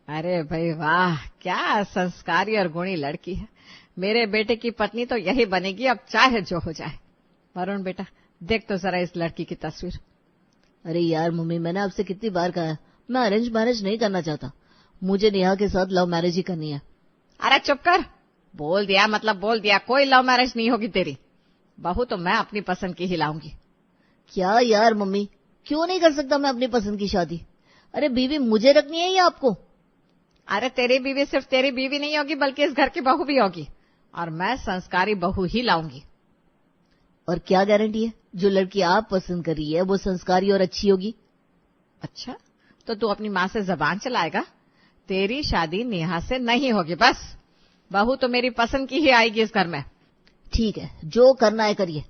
अरे भाई वाह, क्या संस्कारी और गुणी लड़की है। मेरे बेटे की पत्नी तो यही बनेगी, अब चाहे जो हो जाए। वरुण बेटा, देख तो जरा इस लड़की की तस्वीर। अरे यार मम्मी, मैंने आपसे कितनी बार कहा है, मैं अरेंज मैरिज नहीं करना चाहता। मुझे नेहा के साथ लव मैरिज ही करनी है। अरे चुप कर, बोल दिया मतलब बोल दिया, कोई लव मैरिज नहीं होगी तेरी। बहू तो मैं अपनी पसंद की ही लाऊंगी। क्या यार मम्मी, क्यों नहीं कर सकता मैं अपनी पसंद की शादी? अरे बीवी मुझे रखनी है या आपको? अरे तेरी बीवी सिर्फ तेरी बीवी नहीं होगी, बल्कि इस घर की बहू भी होगी, और मैं संस्कारी बहू ही लाऊंगी। और क्या गारंटी है जो लड़की आप पसंद कर रही है वो संस्कारी और अच्छी होगी? अच्छा, तो तू अपनी माँ से जबान चलाएगा? तेरी शादी नेहा से नहीं होगी, बस। बहू तो मेरी पसंद की ही आएगी इस घर में। ठीक है, जो करना है करिए।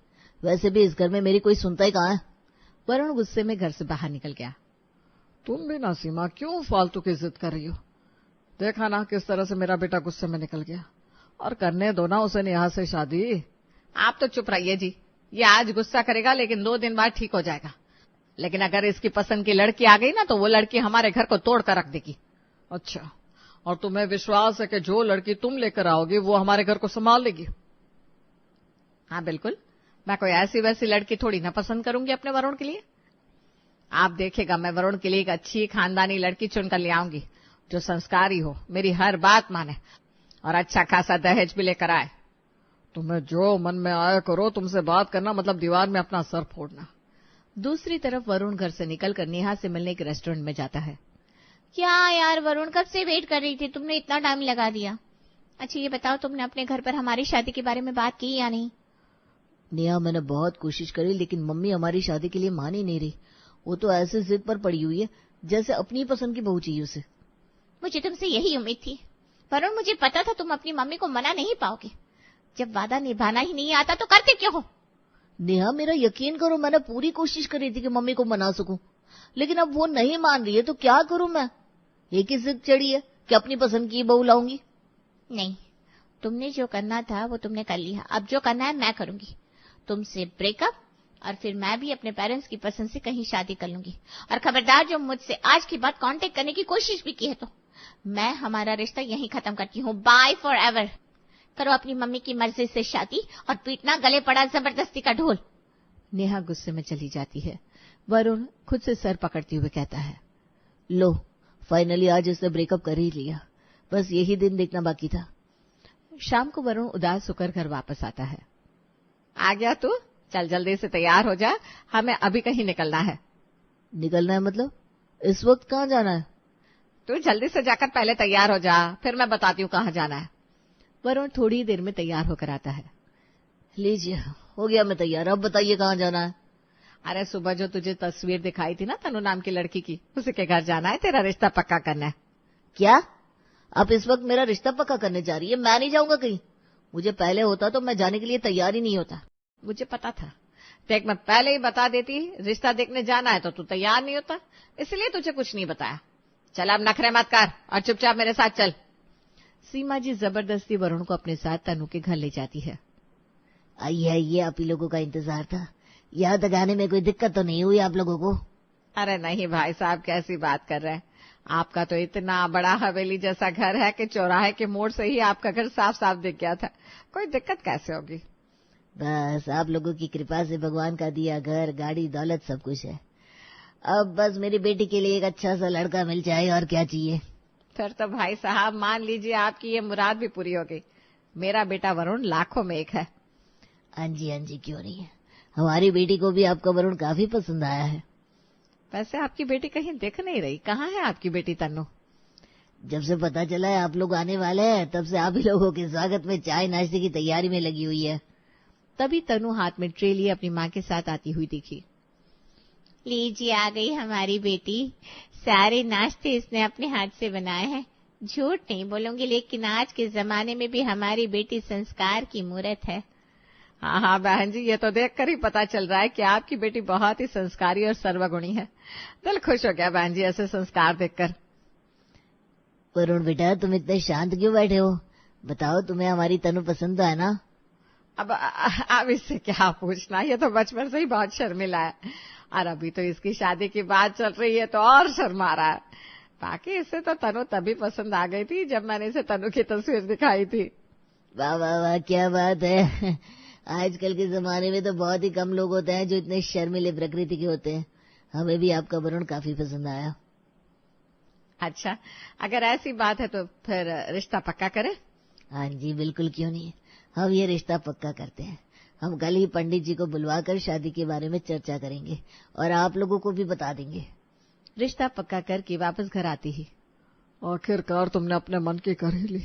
वैसे भी इस घर में मेरी कोई सुनता ही कहाँ है। वरुण गुस्से में घर से बाहर निकल गया। तुम भी ना सीमा, क्यों फालतू की जिद कर रही हो? देखा ना किस तरह से मेरा बेटा गुस्से में निकल गया। और करने दो ना उसे नेहा से शादी। आप तो चुप रहिए जी। ये आज गुस्सा करेगा, लेकिन 2 दिन बाद ठीक हो जाएगा। लेकिन अगर इसकी पसंद की लड़की आ गई ना, तो वो लड़की हमारे घर को तोड़ कर रख देगी। अच्छा, और तुम्हें विश्वास है कि जो लड़की तुम लेकर आओगी वो हमारे घर को संभाल लेगी? हाँ बिल्कुल, मैं कोई ऐसी वैसी लड़की थोड़ी ना पसंद करूंगी अपने वरुण के लिए। आप देखेगा, मैं वरुण के लिए एक अच्छी खानदानी लड़की चुनकर ले आऊंगी, जो संस्कारी हो, मेरी हर बात माने, और अच्छा खासा दहेज भी लेकर आए। तुम्हें जो मन में आया करो, तुमसे बात करना मतलब दीवार में अपना सर फोड़ना। दूसरी तरफ वरुण घर से निकलकर नेहा से मिलने एक रेस्टोरेंट में जाता है। क्या यार वरुण, कब से वेट कर रही थी, तुमने इतना टाइम लगा दिया। अच्छा ये बताओ, तुमने अपने घर पर हमारी शादी के बारे में बात की या नहीं? नेहा, मैंने बहुत कोशिश करी, लेकिन मम्मी हमारी शादी के लिए मान ही नहीं रही। वो तो ऐसे जिद पर पड़ी हुई है जैसे अपनी पसंद की बहू चाहिए उसे। मुझे तुमसे यही उम्मीद थी वरुण, मुझे पता था तुम अपनी मम्मी को मना नहीं पाओगे। जब वादा निभाना ही नहीं आता तो करते क्यों हो? नेहा, मेरा यकीन करो, मैंने पूरी कोशिश करी थी कि मम्मी को मना सकूं, लेकिन अब वो नहीं मान रही है तो क्या करूं मैं? एक ही जिद चढ़ी है कि अपनी पसंद की बहू लाऊंगी। नहीं, तुमने जो करना था वो तुमने कर लिया। अब जो करना है मैं करूंगी। तुमसे ब्रेकअप, और फिर मैं भी अपने पेरेंट्स की पसंद से कहीं शादी कर लूंगी। और खबरदार, जो मुझसे आज के बाद कांटेक्ट करने की कोशिश भी की है तो मैं हमारा रिश्ता यहीं खत्म करती हूँ। Bye forever. करो अपनी मम्मी की मर्जी से शादी, और पीटना गले पड़ा जबरदस्ती का ढोल। नेहा गुस्से में चली जाती है। वरुण खुद से सर पकड़ते हुए कहता है, लो, फाइनली आज इसने ब्रेकअप कर ही लिया। बस यही दिन देखना बाकी था। शाम को वरुण उदास होकर घर वापस आता है। आ गया तू? चल जल्दी से तैयार हो जा, हमें अभी कहीं निकलना है। निकलना है मतलब? इस वक्त कहाँ जाना है? तू जल्दी से जाकर पहले तैयार हो जा, फिर मैं बताती हूँ कहाँ जाना है। वरुण थोड़ी देर में तैयार होकर आता है। लीजिए, हो गया मैं तैयार। अब बताइए कहाँ जाना है? अरे सुबह जो तुझे तस्वीर दिखाई थी ना तनु नाम की लड़की की, उसी के घर जाना है, तेरा रिश्ता पक्का करना है। क्या आप इस वक्त मेरा रिश्ता पक्का करने जा रही है? मैं नहीं जाऊंगा कहीं। मुझे पहले होता तो मैं जाने के लिए तैयार ही नहीं होता। मुझे पता था। देख, मैं पहले ही बता देती, रिश्ता देखने जाना है तो तू तैयार नहीं होता, इसलिए तुझे कुछ नहीं बताया। चल अब नखरे मत कर और चुपचाप मेरे साथ चल। सीमा जी जबरदस्ती वरुण को अपने साथ तनु के घर ले जाती है। आइए आइए, आप ही लोगों का इंतजार था। यहाँ तक आने में कोई दिक्कत तो नहीं हुई आप लोगों को? अरे नहीं भाई साहब, कैसी बात कर रहे हैं। आपका तो इतना बड़ा हवेली जैसा घर है कि चौराहे के मोड़ से ही आपका घर साफ साफ दिख गया था। कोई दिक्कत कैसे होगी? बस आप लोगों की कृपा से भगवान का दिया घर, गाड़ी, दौलत सब कुछ है। अब बस मेरी बेटी के लिए एक अच्छा सा लड़का मिल जाए, और क्या चाहिए। फिर तो भाई साहब मान लीजिए आपकी ये मुराद भी पूरी हो गई। मेरा बेटा वरुण लाखों में एक है। हाँ जी, क्यों नहीं है। हमारी बेटी को भी आपका वरुण काफी पसंद आया है। वैसे आपकी बेटी कहीं दिख नहीं रही, कहाँ है आपकी बेटी तन्नू? जब से पता चला है आप लोग आने वाले हैं, तब से आप ही लोगों के स्वागत में चाय नाश्ते की तैयारी में लगी हुई है। तभी तनु हाथ में ट्रे लिए अपनी माँ के साथ आती हुई दिखी। लीजिए, आ गई हमारी बेटी। सारे नाश्ते इसने अपने हाथ से बनाए हैं। झूठ नहीं बोलूंगी, लेकिन आज के जमाने में भी हमारी बेटी संस्कार की मूरत है। हाँ हाँ बहन जी, ये तो देखकर ही पता चल रहा है कि आपकी बेटी बहुत ही संस्कारी और सर्वगुणी है। दिल खुश हो गया बहन जी ऐसे संस्कार देखकर। वरुण बेटा, तुम इतने शांत क्यों बैठे हो? बताओ, तुम्हें हमारी तनु पसंद है ना? अब इससे क्या पूछना, ये तो बचपन से ही बहुत शर्मिला है, और अभी तो इसकी शादी की बात चल रही है तो और शर्मा रहा है। बाकी इसे तो तनु तभी पसंद आ गई थी जब मैंने इसे तनु की तस्वीर दिखाई थी। वाह वाह वाह, क्या बात है। आजकल के जमाने में तो बहुत ही कम लोग होते हैं जो इतने शर्मीले प्रकृति के होते हैं। हमें भी आपका वरुण काफी पसंद आया। अच्छा, अगर ऐसी बात है तो फिर रिश्ता पक्का करें? हाँ जी, बिल्कुल, क्यों नहीं। हम ये रिश्ता पक्का करते हैं। हम कल ही पंडित जी को बुलवाकर शादी के बारे में चर्चा करेंगे और आप लोगों को भी बता देंगे। रिश्ता पक्का करके वापस घर आती ही, आखिरकार तुमने अपने मन की कर ही ली।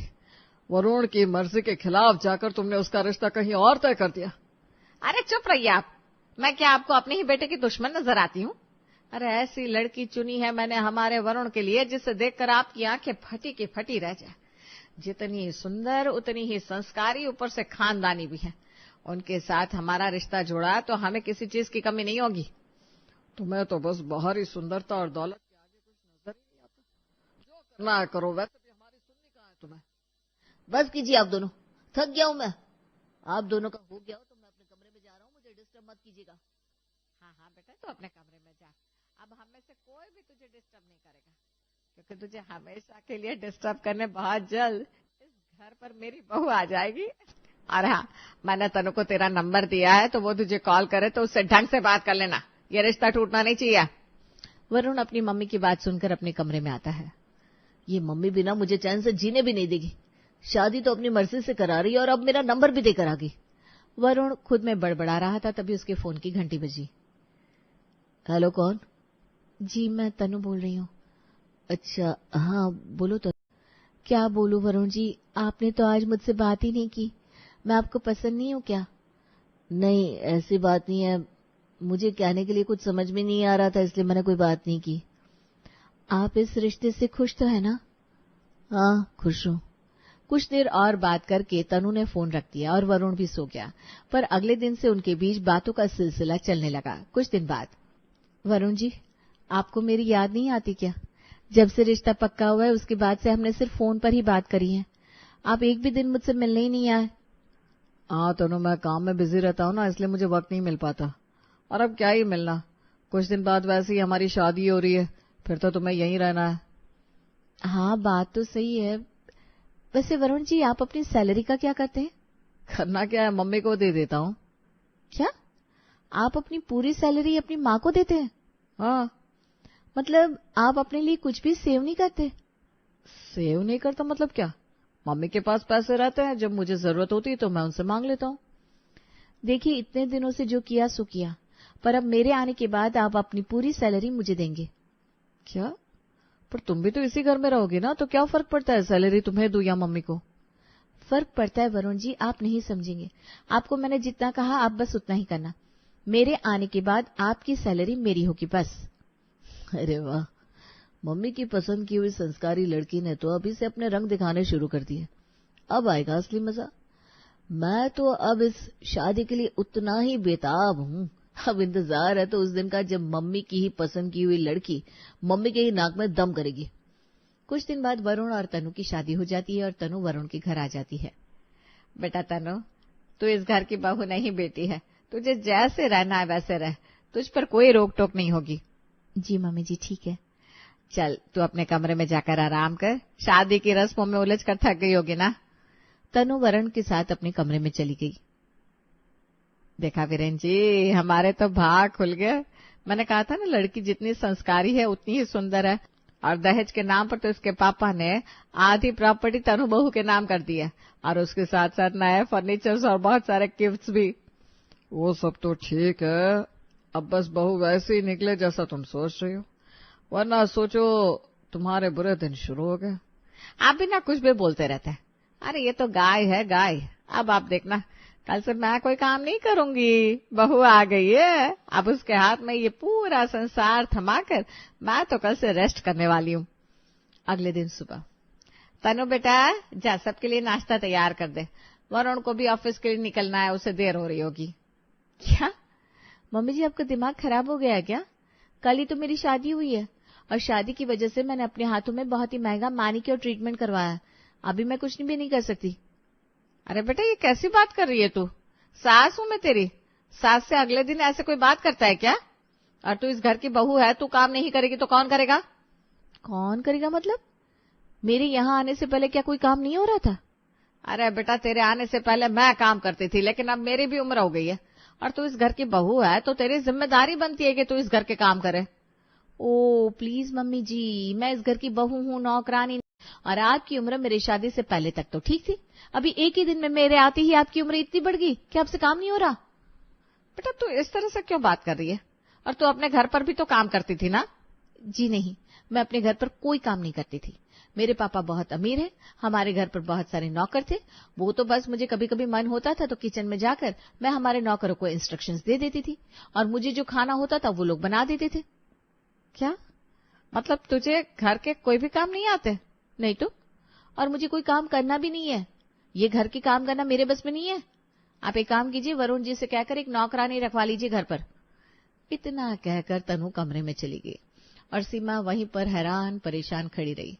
वरुण की मर्जी के खिलाफ जाकर तुमने उसका रिश्ता कहीं और तय कर दिया। अरे चुप रहिए आप। मैं क्या आपको अपने ही बेटे की दुश्मन नजर आती हूँ? अरे ऐसी लड़की चुनी है मैंने हमारे वरुण के लिए जिसे देखकर आपकी आंखें फटी की फटी रह जाए। जितनी सुंदर उतनी ही संस्कारी, ऊपर से खानदानी भी है। उनके साथ हमारा रिश्ता जुड़ा तो हमें किसी चीज की कमी नहीं होगी। तुम्हें तो बस बाहरी सुंदरता और दौलत के आगे कुछ नजर ही नहीं आता। जो करना है करो, वैसे भी हमारी सुननी कहाँ है तुम्हें। बस कीजिए आप दोनों, थक गया हूं मैं। आप दोनों का हो गया हो तो मैं अपने कमरे में जा रहा हूँ, मुझे डिस्टर्ब मत कीजिएगा। हाँ हाँ बेटा, तो अपने कमरे में जा। अब हम में से कोई भी तुझे डिस्टर्ब नहीं करेगा, क्योंकि तुझे हमेशा के लिए डिस्टर्ब करने बहुत जल्द इस घर पर मेरी बहू आ जाएगी। और हाँ, मैंने तनु को तेरा नंबर दिया है, तो वो तुझे कॉल करे तो उससे ढंग से बात कर लेना। ये रिश्ता टूटना नहीं चाहिए। वरुण अपनी मम्मी की बात सुनकर अपने कमरे में आता है। ये मम्मी बिना मुझे चैन से जीने भी नहीं देगी। शादी तो अपनी मर्जी से करा रही है और अब मेरा नंबर भी देकर आ गई। वरुण खुद में बड़बड़ा रहा था, तभी उसके फोन की घंटी बजी। हेलो, कौन? जी, मैं तनु बोल रही हूँ। अच्छा, हाँ बोलो। तो क्या बोलूं वरुण जी, आपने तो आज मुझसे बात ही नहीं की। मैं आपको पसंद नहीं हूँ क्या? नहीं, ऐसी बात नहीं है। मुझे कहने के लिए कुछ समझ में नहीं आ रहा था, इसलिए मैंने कोई बात नहीं की। आप इस रिश्ते से खुश तो है ना? हाँ, खुश हूँ। कुछ देर और बात करके तनु ने फोन रख दिया और वरुण भी सो गया। पर अगले दिन से उनके बीच बातों का सिलसिला चलने लगा। कुछ दिन बाद, वरुण जी, आपको मेरी याद नहीं आती क्या? जब से रिश्ता पक्का हुआ है उसके बाद से हमने सिर्फ फोन पर ही बात करी है। आप एक भी दिन मुझसे मिलने ही नहीं आए। हाँ तनु, मैं काम में बिजी रहता हूँ ना, इसलिए मुझे वक्त नहीं मिल पाता। और अब क्या ही मिलना, कुछ दिन बाद वैसे ही हमारी शादी हो रही है, फिर तो तुम्हें यहीं रहना है। हाँ, बात तो सही है। वैसे वरुण जी, आप अपनी सैलरी का क्या करते हैं? करना क्या है, मम्मी को दे देता हूँ। क्या? आप अपनी पूरी सैलरी अपनी माँ को देते हैं? हाँ। मतलब आप अपने लिए कुछ भी सेव नहीं करते? सेव नहीं करता मतलब क्या? मम्मी के पास पैसे रहते हैं, जब मुझे जरूरत होती है तो मैं उनसे मांग लेता हूँ। देखिए, इतने दिनों से जो किया सो किया, पर अब मेरे आने के बाद आप अपनी पूरी सैलरी मुझे देंगे। क्या? पर तुम भी तो इसी घर में रहोगी ना, तो क्या फर्क पड़ता है सैलरी तुम्हें दूं या मम्मी को? फर्क पड़ता है वरुण जी, आप नहीं समझेंगे। आपको मैंने जितना कहा आप बस उतना ही करना। मेरे आने के बाद आपकी सैलरी मेरी होगी, बस। अरे वाह, मम्मी की पसंद की हुई संस्कारी लड़की ने तो अभी से अपने रंग दिखाने शुरू कर दिए। अब आएगा असली मजा। मैं तो अब इस शादी के लिए उतना ही बेताब हूँ। अब इंतजार है तो उस दिन का जब मम्मी की ही पसंद की हुई लड़की मम्मी के ही नाक में दम करेगी। कुछ दिन बाद वरुण और तनु की शादी हो जाती है और तनु वरुण के घर आ जाती है। बेटा तनु, तू इस घर की बहू नहीं बेटी है, तुझे जैसे रहना है वैसे रह, तुझ पर कोई रोक टोक नहीं होगी। जी मम्मी जी, ठीक है। चल तू अपने कमरे में जाकर आराम कर, शादी की रस्मों में उलझ कर थक गई होगी ना। तनु वरुण के साथ अपने कमरे में चली गई। देखा वीरेन जी, हमारे तो भाग खुल गए। मैंने कहा था ना, लड़की जितनी संस्कारी है उतनी ही सुंदर है। और दहेज के नाम पर तो इसके पापा ने आधी प्रॉपर्टी तनु बहू के नाम कर दी है, और उसके साथ साथ नए फर्नीचर्स और बहुत सारे गिफ्ट्स भी। वो सब तो ठीक है, अब बस बहू वैसे ही निकले जैसा तुम सोच रही हो, वरना सोचो तुम्हारे बुरे दिन शुरू हो गए। आप भी ना कुछ भी बोलते रहते हैं। अरे ये तो गाय है गाय। अब आप देखना, कल से मैं कोई काम नहीं करूंगी, बहू आ गई है, अब उसके हाथ में ये पूरा संसार थमाकर मैं तो कल से रेस्ट करने वाली हूँ। अगले दिन सुबह, तनु बेटा जा सबके लिए नाश्ता तैयार कर दे, वरुण को भी ऑफिस के लिए निकलना है, उसे देर हो रही होगी। क्या मम्मी जी, आपका दिमाग खराब हो गया है क्या? कल ही तो मेरी शादी हुई है और शादी की वजह से मैंने अपने हाथों में बहुत ही महंगा मैनिक्योर ट्रीटमेंट करवाया है। अभी मैं कुछ भी नहीं कर सकती। अरे बेटा, ये कैसी बात कर रही है तू? सास हूं मैं तेरी, सास से अगले दिन ऐसे कोई बात करता है क्या? और तू इस घर की बहू है, तू काम नहीं करेगी तो कौन करेगा? कौन करेगा मतलब? मेरे यहाँ आने से पहले क्या कोई काम नहीं हो रहा था? अरे बेटा, तेरे आने से पहले मैं काम करती थी, लेकिन अब मेरी भी उम्र हो गई है और तू इस घर की बहू है, तो तेरी जिम्मेदारी बनती है कि तू इस घर के काम करे। ओ प्लीज मम्मी जी, मैं इस घर की बहू हूँ, नौकरानी। और आपकी उम्र मेरी शादी से पहले तक तो ठीक थी। अभी एक ही दिन में मेरे आते ही आपकी उम्र इतनी बढ़ गई कि आपसे काम नहीं हो रहा। बेटा, तू इस तरह से क्यों बात कर रही है? और तू अपने घर पर भी तो काम करती थी ना? जी नहीं, मैं अपने घर पर कोई काम नहीं करती थी। मेरे पापा बहुत अमीर हैं, हमारे घर पर बहुत सारे नौकर थे। वो तो बस मुझे कभी कभी मन होता था तो किचन में जाकर मैं हमारे नौकरों को इंस्ट्रक्शंस दे देती थी और मुझे जो खाना होता था वो लोग बना देते थे। क्या मतलब, तुझे घर के कोई भी काम नहीं आते? नहीं तो, और मुझे कोई काम करना भी नहीं है। ये घर के काम करना मेरे बस में नहीं है। आप एक काम कीजिए, वरुण जी से कहकर एक नौकरानी रखवा लीजिए घर पर। इतना कहकर तनु कमरे में चली गई और सीमा वहीं पर हैरान परेशान खड़ी रही।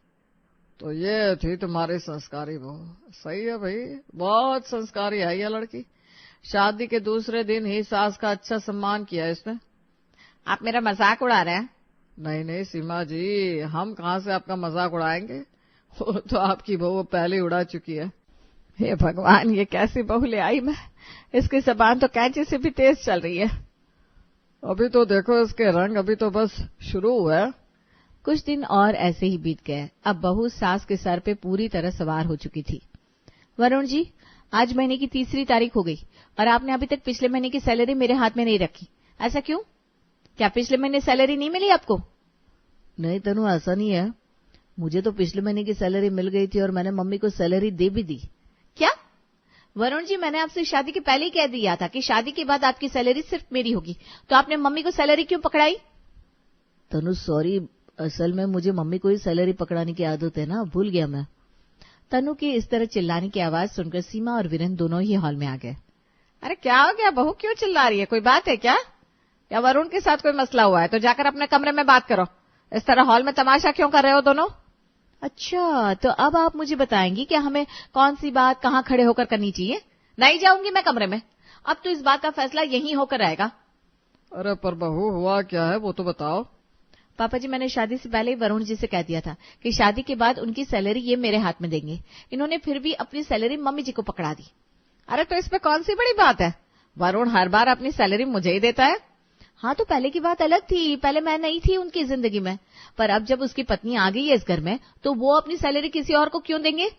तो ये थी तुम्हारी संस्कारी बहू। सही है भाई, बहुत संस्कारी है ये लड़की। शादी के दूसरे दिन ही सास का अच्छा सम्मान किया इसने। आप मेरा मजाक उड़ा रहे हैं? नहीं नहीं सीमा जी, हम कहाँ से आपका मजाक उड़ाएंगे? वो तो आपकी बहू पहले ही उड़ा चुकी है। हे भगवान, ये कैसी बहू ले आई मैं। इसकी जबान तो कैंची से भी तेज चल रही है। अभी तो देखो इसके रंग, अभी तो बस शुरू हुआ है। कुछ दिन और ऐसे ही बीत गए। अब बहू सास के सर पे पूरी तरह सवार हो चुकी थी। वरुण जी, आज महीने की 3 तारीख हो गई और आपने अभी तक पिछले महीने की सैलरी मेरे हाथ में नहीं रखी। ऐसा क्यों? क्या पिछले महीने सैलरी नहीं मिली आपको? नहीं तनु, ऐसा नहीं है। मुझे तो पिछले महीने की सैलरी मिल गई थी और मैंने मम्मी को सैलरी दे भी दी। क्या? वरुण जी, मैंने आपसे शादी के पहले ही कह दिया था कि शादी के बाद आपकी सैलरी सिर्फ मेरी होगी, तो आपने मम्मी को सैलरी क्यों पकड़ाई? तनु सॉरी, असल में मुझे मम्मी को ही सैलरी पकड़ाने की आदत है ना, भूल गया मैं। तनु की इस तरह चिल्लाने की आवाज सुनकर सीमा और वीरेन दोनों ही हॉल में आ गए। अरे क्या हो गया, बहू क्यों चिल्ला रही है? कोई बात है क्या? या वरुण के साथ कोई मसला हुआ है? तो जाकर अपने कमरे में बात करो। इस तरह हॉल में तमाशा क्यों कर रहे हो दोनों? अच्छा, तो अब आप मुझे बताएंगी कि हमें कौन सी बात कहाँ खड़े होकर करनी चाहिए? नहीं जाऊंगी मैं कमरे में। अब तो इस बात का फैसला यहीं होकर रहेगा। अरे पर बहू, हुआ क्या है वो तो बताओ। पापा जी, मैंने शादी से पहले ही वरुण जी से कह दिया था कि शादी के बाद उनकी सैलरी ये मेरे हाथ में देंगे। इन्होंने फिर भी अपनी सैलरी मम्मी जी को पकड़ा दी। अरे तो इसमें कौन सी बड़ी बात है? वरुण हर बार अपनी सैलरी मुझे ही देता है। हाँ, तो पहले की बात अलग थी। पहले मैं नहीं थी उनकी जिंदगी में, पर अब जब उसकी पत्नी आ गई है इस घर में, तो वो अपनी सैलरी किसी और को क्यों देंगे?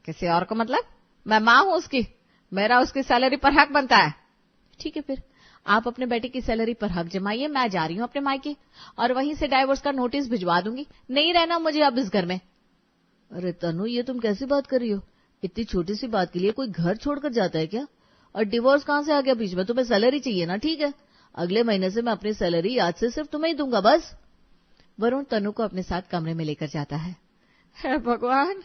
किसी और को मतलब? मैं माँ हूं उसकी, मेरा उसकी सैलरी पर हक बनता है। ठीक है, फिर आप अपने बेटे की सैलरी पर हक जमाइए। मैं जा रही हूँ अपने मायके और वहीं से डाइवोर्स का नोटिस भिजवा दूंगी। नहीं रहना मुझे अब इस घर में। अरे तनु, ये तुम कैसी बात कर रही हो? इतनी छोटी सी बात के लिए कोई घर छोड़कर जाता है क्या? और डिवोर्स कहाँ से आ गया बीच में? तुम्हें सैलरी चाहिए ना, ठीक है, अगले महीने से मैं अपनी सैलरी आज से सिर्फ तुम्हें ही दूंगा बस। वरुण तनु को अपने साथ कमरे में लेकर जाता है। हे भगवान,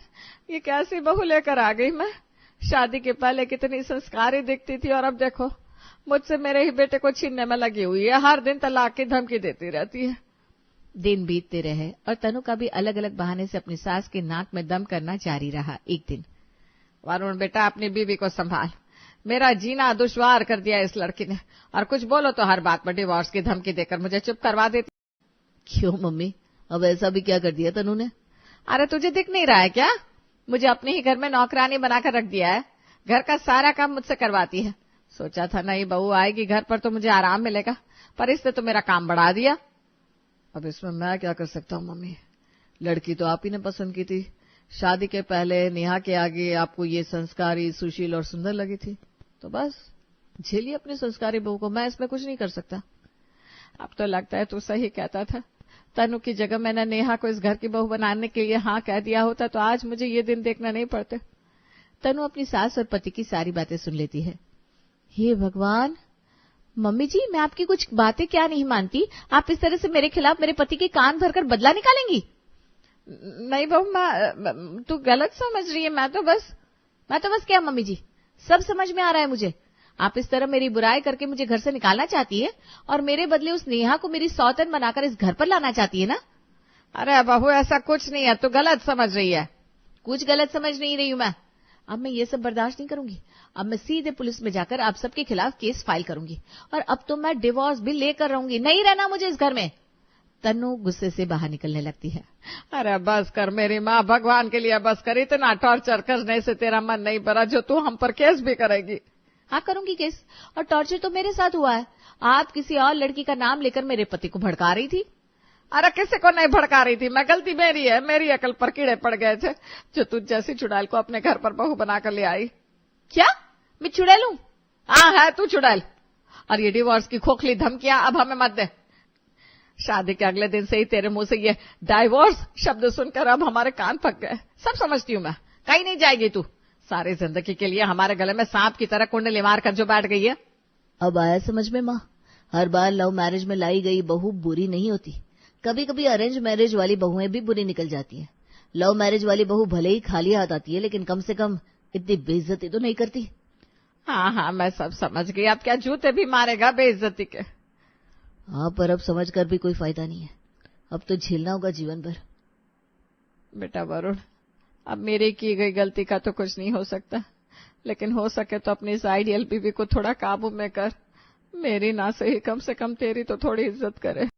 ये कैसी बहू लेकर आ गई मैं। शादी के पहले कितनी संस्कारी दिखती थी और अब देखो मुझसे मेरे ही बेटे को छीनने में लगी हुई है। हर दिन तलाक की धमकी देती रहती है। दिन बीतते रहे और तनु का भी अलग अलग बहाने से अपनी सास के नाक में दम करना जारी रहा। एक दिन, वरुण बेटा, अपनी बीवी को संभाल। मेरा जीना दुश्वार कर दिया इस लड़की ने, और कुछ बोलो तो हर बात पर डिवोर्स की धमकी देकर मुझे चुप करवा देती। क्यों मम्मी, अब ऐसा भी क्या कर दिया तनु ने? अरे तुझे दिख नहीं रहा है क्या? मुझे अपने ही घर में नौकरानी बनाकर रख दिया है। घर का सारा काम मुझसे करवाती है। सोचा था नई बहू आएगी घर पर तो मुझे आराम मिलेगा, पर इसने तो मेरा काम बढ़ा दिया। अब इसमें मैं क्या कर सकता हूँ मम्मी? लड़की तो आप ही ने पसंद की थी। शादी के पहले नेहा के आगे आपको ये संस्कारी, सुशील और सुंदर लगी थी, तो बस झेलिए अपनी संस्कारी बहू को। मैं इसमें कुछ नहीं कर सकता। अब तो लगता है तू सही कहता था। तनु की जगह मैंने नेहा को इस घर की बहू बनाने के लिए हाँ कह दिया होता तो आज मुझे ये दिन देखना नहीं पड़ते। तनु अपनी सास और पति की सारी बातें सुन लेती है। हे भगवान, मम्मी जी, मैं आपकी कुछ बातें क्या नहीं मानती। आप इस तरह से मेरे खिलाफ मेरे पति के कान भरकर बदला निकालेंगी? नहीं बहू, तू गलत समझ रही है। मैं तो बस क्या मम्मी जी, सब समझ में आ रहा है मुझे। आप इस तरह मेरी बुराई करके मुझे घर से निकालना चाहती है और मेरे बदले उस नेहा को मेरी सौतन बनाकर इस घर पर लाना चाहती है ना? अरे बहू, ऐसा कुछ नहीं है, तू गलत समझ रही है। कुछ गलत समझ नहीं रही हूं मैं। अब मैं ये सब बर्दाश्त नहीं करूंगी। अब मैं सीधे पुलिस में जाकर आप सबके खिलाफ केस फाइल करूंगी और अब तो मैं डिवोर्स भी लेकर रहूंगी। नहीं रहना मुझे इस घर में। तन्नू गुस्से से बाहर निकलने लगती है। अरे बस कर मेरी माँ, भगवान के लिए बस कर। इतना टॉर्चर करने से तेरा मन नहीं भरा जो तू हम पर केस भी करेगी। हाँ करूंगी केस, और टॉर्चर तो मेरे साथ हुआ है। आप किसी और लड़की का नाम लेकर मेरे पति को भड़का रही थी। अरे किसी को नहीं भड़का रही थी मैं, गलती मेरी है। मेरी अकल पर कीड़े पड़ गए थे जो तुझ जैसी चुड़ैल को अपने घर पर बहू बनाकर ले आई। क्या मैं चुड़ैल हूं? हाँ है तू चुड़ैल। और ये डिवोर्स की खोखली धमकियां अब हमें मत दे। शादी के अगले दिन से ही तेरे मुंह से ये डाइवोर्स शब्द सुनकर अब हमारे कान पक गए। सब समझती हूं मैं, कहीं नहीं जाएगी तू। सारी जिंदगी के लिए हमारे गले में सांप की तरह कुंडली मार कर जो बैठ गई है। अब आया समझ में माँ, हर बार लव मैरिज में लाई गई बहू बुरी नहीं होती। कभी कभी अरेंज मैरिज वाली बहुएं भी बुरी निकल जाती है। लव मैरिज वाली बहू भले ही खाली हाथ आती है, लेकिन कम से कम इतनी बेइज्जती तो नहीं करती। हाँ हाँ मैं सब समझ गई। अब क्या जूते भी मारेगा बेइज्जती के। हाँ पर अब समझ कर भी कोई फायदा नहीं है, अब तो झेलना होगा जीवन भर। बेटा वरुण, अब मेरी की गई गलती का तो कुछ नहीं हो सकता, लेकिन हो सके तो अपनी इस आइडियल बीवी को थोड़ा काबू में कर। मेरी ना सही कम से कम तेरी तो थोड़ी इज्जत करे।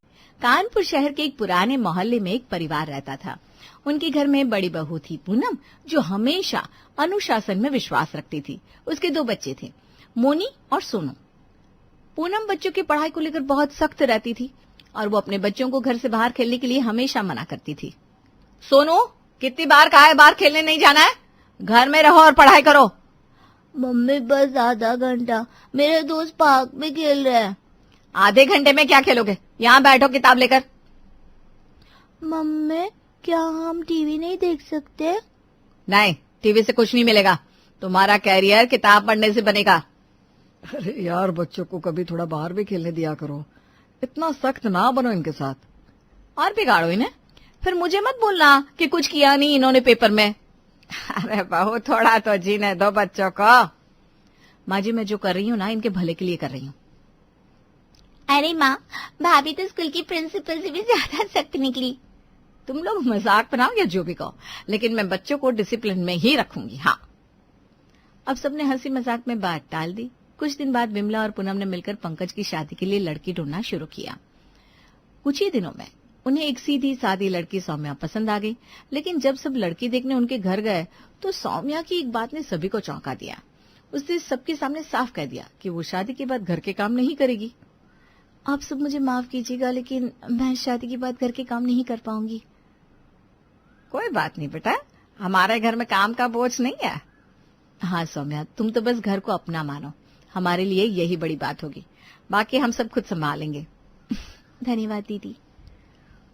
कानपुर शहर के एक पुराने मोहल्ले में एक परिवार रहता था। उनके घर में बड़ी बहू थी पूनम, जो हमेशा अनुशासन में विश्वास रखती थी। उसके 2 बच्चे थे, मोनी और सोनू। पूनम बच्चों की पढ़ाई को लेकर बहुत सख्त रहती थी और वो अपने बच्चों को घर से बाहर खेलने के लिए हमेशा मना करती थी। सोनू, कितनी बार कहा है बाहर खेलने नहीं जाना है, घर में रहो और पढ़ाई करो। मम्मी बस आधा घंटा, मेरे दोस्त पार्क में खेल रहे हैं। आधे घंटे में क्या खेलोगे, यहाँ बैठो किताब लेकर। मम्मी क्या हम टीवी नहीं देख सकते? नहीं, टीवी से कुछ नहीं मिलेगा, तुम्हारा कैरियर किताब पढ़ने से बनेगा। अरे यार बच्चों को कभी थोड़ा बाहर भी खेलने दिया करो, इतना सख्त ना बनो इनके साथ। और बिगाड़ो इन्हें, फिर मुझे मत बोलना कि कुछ किया नहीं इन्होंने पेपर में। अरे बहू थोड़ा तो जीने दो बच्चों को। माँ जी मैं जो कर रही हूँ ना इनके भले के लिए कर रही हूँ। अरे माँ, भाभी तो स्कूल की प्रिंसिपल से भी ज्यादा सख्त निकली। तुम लोग मजाक बनाओ या जो भी कहो, लेकिन मैं बच्चों को डिसिप्लिन में ही रखूंगी। हाँ, अब सबने हंसी मजाक में बात टाल दी। कुछ दिन बाद विमला और पूनम ने मिलकर पंकज की शादी के लिए लड़की ढूंढना शुरू किया। कुछ ही दिनों में उन्हें एक सीधी सादी लड़की सौम्या पसंद आ गई, लेकिन जब सब लड़की देखने उनके घर गए तो सौम्या की एक बात ने सभी को चौंका दिया। उसने सबके सामने साफ कह दिया कि वो शादी के बाद घर के काम नहीं करेगी। आप सब मुझे माफ कीजिएगा, लेकिन मैं शादी के बाद घर के काम नहीं कर पाऊंगी। कोई बात नहीं बेटा, हमारे घर में काम का बोझ नहीं है। हाँ सौम्या, तुम तो बस घर को अपना मानो, हमारे लिए यही बड़ी बात होगी, बाकी हम सब खुद संभालेंगे। धन्यवाद दीदी।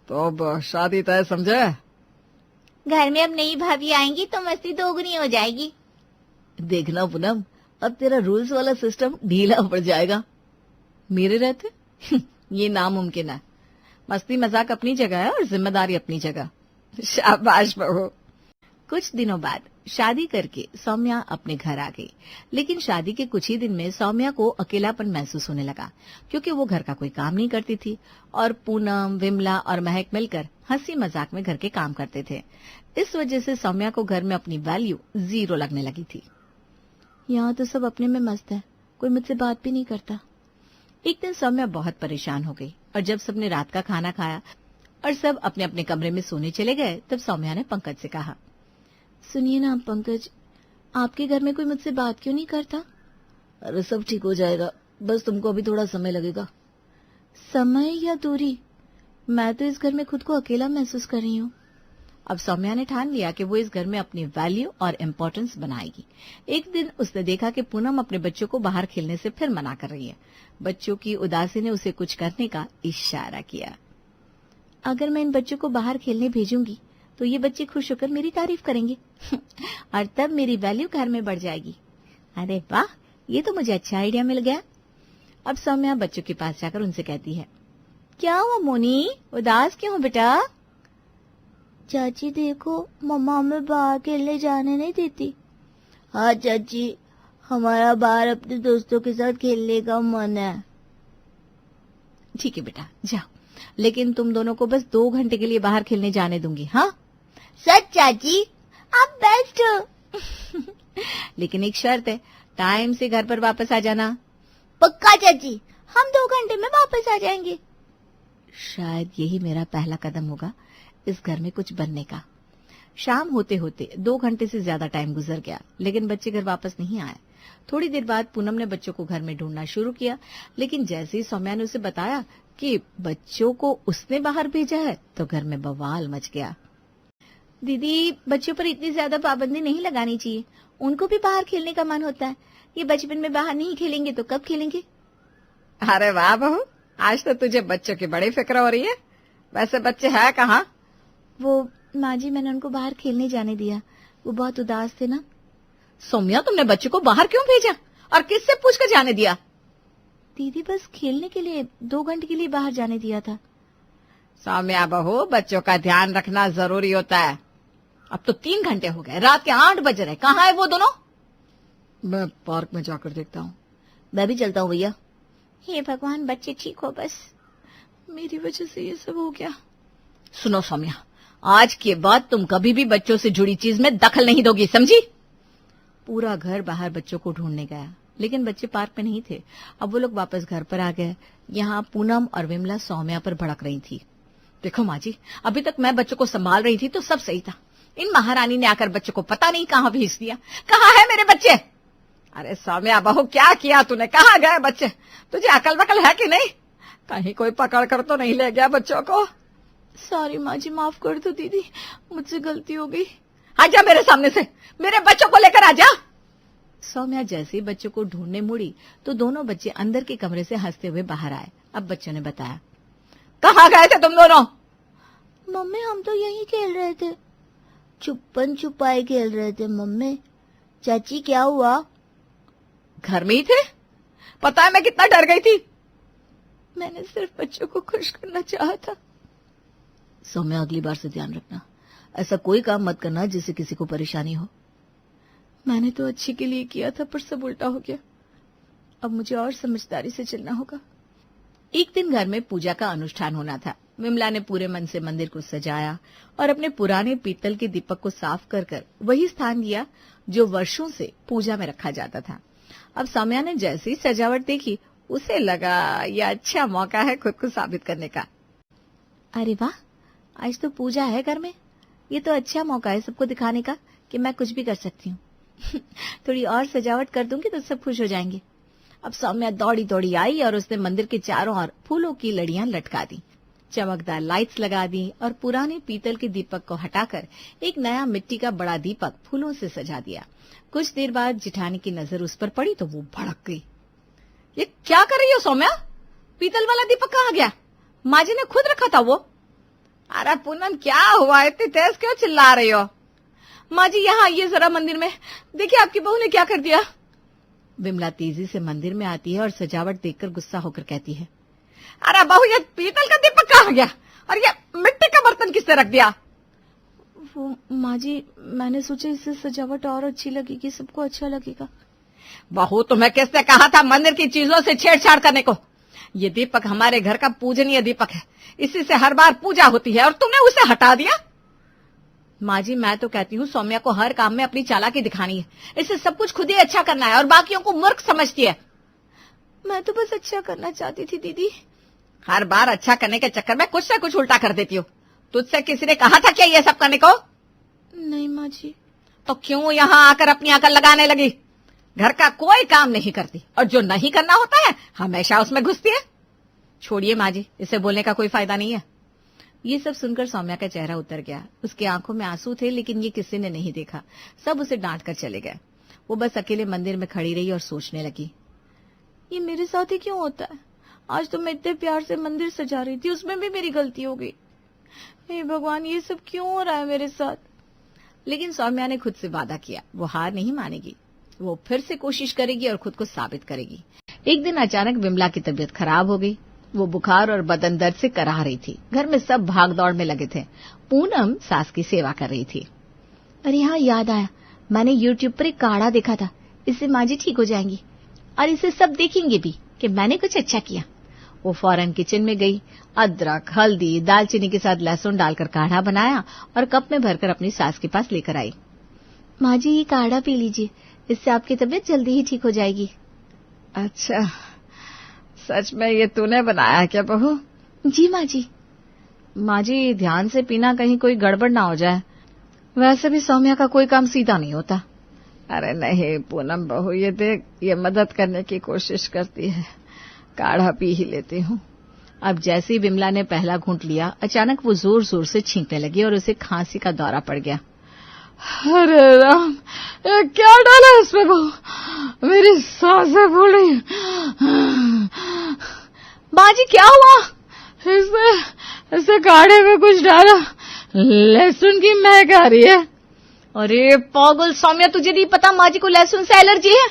तो अब शादी तय समझे? घर में अब नई भाभी आएंगी तो मस्ती दोगुनी हो जाएगी। देखना पूनम, अब तेरा रूल्स वाला सिस्टम ढीला पड़ जाएगा। मेरे रहते ये नामुमकिन है। मस्ती मजाक अपनी जगह है और जिम्मेदारी अपनी जगह। शाबाश बहू। कुछ दिनों बाद शादी करके सौम्या अपने घर आ गई, लेकिन शादी के कुछ ही दिन में सौम्या को अकेलापन महसूस होने लगा, क्योंकि वो घर का कोई काम नहीं करती थी और पूनम, विमला और महक मिलकर हंसी मजाक में घर के काम करते थे। इस वजह से सौम्या को घर में अपनी वैल्यू 0 लगने लगी थी। यहाँ तो सब अपने में मस्त है, कोई मुझसे बात भी नहीं करता। एक दिन सौम्या बहुत परेशान हो गई और जब सबने रात का खाना खाया और सब अपने अपने कमरे में सोने चले गए, तब सौम्या ने पंकज से कहा, सुनिए ना पंकज, आपके घर में कोई मुझसे बात क्यों नहीं करता? अरे सब ठीक हो जाएगा, बस तुमको अभी थोड़ा समय लगेगा। समय या दूरी? मैं तो इस घर में खुद को अकेला महसूस कर रही हूँ। अब सौम्या ने ठान लिया कि वो इस घर में अपनी वैल्यू और इम्पोर्टेंस बनाएगी। एक दिन उसने देखा कि पूनम अपने बच्चों को बाहर खेलने से फिर मना कर रही है। बच्चों की उदासी ने उसे कुछ करने का इशारा किया। अगर मैं इन बच्चों को बाहर खेलने भेजूंगी तो ये बच्चे खुश होकर मेरी तारीफ करेंगे और तब मेरी वैल्यू घर में बढ़ जाएगी। अरे वाह, ये तो मुझे अच्छा आइडिया मिल गया। अब सौम्या बच्चों के पास जाकर उनसे कहती है, क्या हुआ मोनी, उदास क्यों हो बेटा? चाची देखो, मम्मा हमें बाहर खेलने जाने नहीं देती। हाँ चाची, हमारा बाहर अपने दोस्तों के साथ खेलने का मन है। ठीक है बेटा, जाओ, लेकिन तुम दोनों को बस 2 घंटे के लिए बाहर खेलने जाने दूंगी। हाँ सच चाची, आप बेस्ट हो। लेकिन एक शर्त है, टाइम से घर पर वापस आ जाना। पक्का चाची, हम 2 घंटे में वापस आ जाएंगे। शायद यही मेरा पहला कदम होगा इस घर में कुछ बनने का। शाम होते होते 2 घंटे से ज्यादा टाइम गुजर गया, लेकिन बच्चे घर वापस नहीं आए। थोड़ी देर बाद पूनम ने बच्चों को घर में ढूंढना शुरू किया, लेकिन जैसे ही सौम्या ने उसे बताया कि बच्चों को उसने बाहर भेजा है तो घर में बवाल मच गया। दीदी, बच्चों पर इतनी ज्यादा पाबंदी नहीं लगानी चाहिए, उनको भी बाहर खेलने का मन होता है। ये बचपन में बाहर नहीं खेलेंगे तो कब खेलेंगे? अरे वाह बहू, आज तो तुझे बच्चों की बड़ी फिक्र हो रही है। वैसे बच्चे है कहाँ? वो माँ जी, मैंने उनको बाहर खेलने जाने दिया, वो बहुत उदास थे ना। सौम्या, तुमने बच्चों को बाहर क्यों भेजा और किससे पूछकर जाने दिया? दीदी, बस खेलने के लिए 2 घंटे के लिए बाहर जाने दिया था। सौम्या बहू, बच्चों का ध्यान रखना जरूरी होता है। अब तो 3 घंटे हो गए, रात के 8 बज रहे, कहाँ है वो दोनों? मैं पार्क में जाकर देखता हूँ। मैं भी चलता हूँ भैया। हे भगवान, बच्चे ठीक हो, बस मेरी वजह से ये सब हो गया। सुनो सौम्या, आज के बाद तुम कभी भी बच्चों से जुड़ी चीज में दखल नहीं दोगी, समझी? पूरा घर बाहर बच्चों को ढूंढने गया, लेकिन बच्चे पार्क में नहीं थे। अब वो लोग वापस घर पर आ गए। यहाँ पूनम और विमला सौम्या पर भड़क रही थी। देखो माँ जी, अभी तक मैं बच्चों को संभाल रही थी तो सब सही था। इन महारानी ने आकर बच्चों को पता नहीं कहाँ भेज दिया। कहाँ है मेरे बच्चे? अरे सौम्या बहू, क्या किया तूने? कहाँ गए बच्चे? तुझे अकल वकल है कि नहीं? कहीं कोई पकड़ कर तो नहीं ले गया बच्चों को? सॉरी माँ जी, माफ कर दो दीदी, मुझसे गलती हो गई। आजा मेरे सामने से, मेरे बच्चों को लेकर आजा। सौम्या जैसे ही बच्चों को ढूंढने मुड़ी तो दोनों बच्चे अंदर के कमरे से हंसते हुए बाहर आए। अब बच्चों ने बताया, कहाँ गए थे तुम दोनों? मम्मी, हम तो यही खेल रहे थे, छुपन छुपाई खेल रहे थे। मम्मी, चाची क्या हुआ? घर में ही थे। पता है मैं कितना डर गई थी। मैंने सिर्फ बच्चों को खुश करना चाहा था। सौम्या, अगली बार से ध्यान रखना, ऐसा कोई काम मत करना जिससे किसी को परेशानी हो। मैंने तो अच्छे के लिए किया था, पर सब उल्टा हो गया। अब मुझे और समझदारी से चलना होगा। एक दिन घर में पूजा का अनुष्ठान होना था। विमला ने पूरे मन से मंदिर को सजाया और अपने पुराने पीतल के दीपक को साफ कर कर वही स्थान लिया जो वर्षों से पूजा में रखा जाता था। अब सौम्या ने जैसी सजावट देखी, उसे लगा यह अच्छा मौका है खुद को साबित करने का। अरे वाह, आज तो पूजा है घर में। ये तो अच्छा मौका है सबको दिखाने का कि मैं कुछ भी कर सकती हूँ। थोड़ी और सजावट कर दूंगी तो सब खुश हो जाएंगे। अब सौम्या दौड़ी दौड़ी आई और उसने मंदिर के चारों ओर फूलों की लड़ियां लटका दी, चमकदार लाइट्स लगा दी और पुराने पीतल के दीपक को हटाकर एक नया मिट्टी का बड़ा दीपक फूलों से सजा दिया। कुछ देर बाद जिठानी की नजर उस पर पड़ी तो वो भड़क गई। ये क्या कर रही हो सौम्या? पीतल वाला दीपक कहाँ गया? माँ जी ने खुद रखा था वो। अरे पूनम, क्या हुआ? इतनी तेज क्यों चिल्ला रही हो? माँ जी, यहाँ आइए जरा मंदिर में, देखिए आपकी बहू ने क्या कर दिया। विमला तेजी से मंदिर में आती है और सजावट देखकर गुस्सा होकर कहती है, अरे बहू, ये पीतल का दीपक कहाँ गया और ये मिट्टी का बर्तन किसने रख दिया? वो माँ जी, मैंने सोचा इससे सजावट और अच्छी लगेगी, सबको अच्छा लगेगा। बहू, तुम्हें किसने कहा था मंदिर की चीजों से छेड़छाड़ करने को? ये दीपक हमारे घर का पूजनीय दीपक है, इसी से हर बार पूजा होती है और तुमने उसे हटा दिया। माँ जी, मैं तो कहती हूँ सौम्या को हर काम में अपनी चालाकी दिखानी है, इससे सब कुछ खुद ही अच्छा करना है और बाकियों को मूर्ख समझती है। मैं तो बस अच्छा करना चाहती थी दीदी। हर बार अच्छा करने के चक्कर में कुछ से कुछ उल्टा कर देती हो। तुझसे किसी ने कहा था क्या ये सब करने को? नहीं माँ जी। तो क्यों यहाँ आकर अपनी अकल लगाने लगी? घर का कोई काम नहीं करती और जो नहीं करना होता है हमेशा उसमें घुसती है। छोड़िए माँ जी, इसे बोलने का कोई फायदा नहीं है। ये सब सुनकर सौम्या का चेहरा उतर गया। उसकी आंखों में आंसू थे, लेकिन ये किसी ने नहीं देखा। सब उसे डांट कर चले गए। वो बस अकेले मंदिर में खड़ी रही और सोचने लगी, ये मेरे साथ ही क्यों होता है? आज तो मैं इतने प्यार से मंदिर सजा रही थी, उसमें भी मेरी गलती हो गई। हे भगवान, ये सब क्यों हो रहा है मेरे साथ? लेकिन सौम्या ने खुद से वादा किया, वो हार नहीं मानेगी। वो फिर से कोशिश करेगी और खुद को साबित करेगी। एक दिन अचानक विमला की तबीयत खराब हो गई। वो बुखार और बदन दर्द से कराह रही थी। घर में सब भाग दौड़ में लगे थे। पूनम सास की सेवा कर रही थी। अरे हाँ, याद आया, मैंने यूट्यूब पर एक काढ़ा देखा था, इससे माँ जी ठीक हो जाएंगी और इसे सब देखेंगे भी कि मैंने कुछ अच्छा किया। वो फौरन किचन में गई, अदरक, हल्दी, दालचीनी के साथ लहसुन डालकर काढ़ा बनाया और कप में भरकर अपनी सास के पास लेकर आई। माँ जी, ये काढ़ा पी लीजिए, इससे आपकी तबीयत जल्दी ही ठीक हो जाएगी। अच्छा, सच में ये तूने बनाया क्या बहू? जी माँ जी। माँ जी, ध्यान से पीना, कहीं कोई गड़बड़ ना हो जाए। वैसे भी सौम्या का कोई काम सीधा नहीं होता। अरे नहीं पूनम बहू, ये देख, ये मदद करने की कोशिश करती है, काढ़ा पी ही लेती हूँ। अब जैसे ही विमला ने पहला घूंट लिया, अचानक वो जोर जोर से छींकने लगी और उसे खांसी का दौरा पड़ गया। अरे राम, ये क्या डाला इसमें बहू, मेरी सांसें फूल रही। माँ जी क्या हुआ? इससे काढ़े में कुछ डाला, लहसुन की महक आ रही है। अरे पागल सौम्या, तुझे नहीं पता माँ जी को लहसुन से एलर्जी है?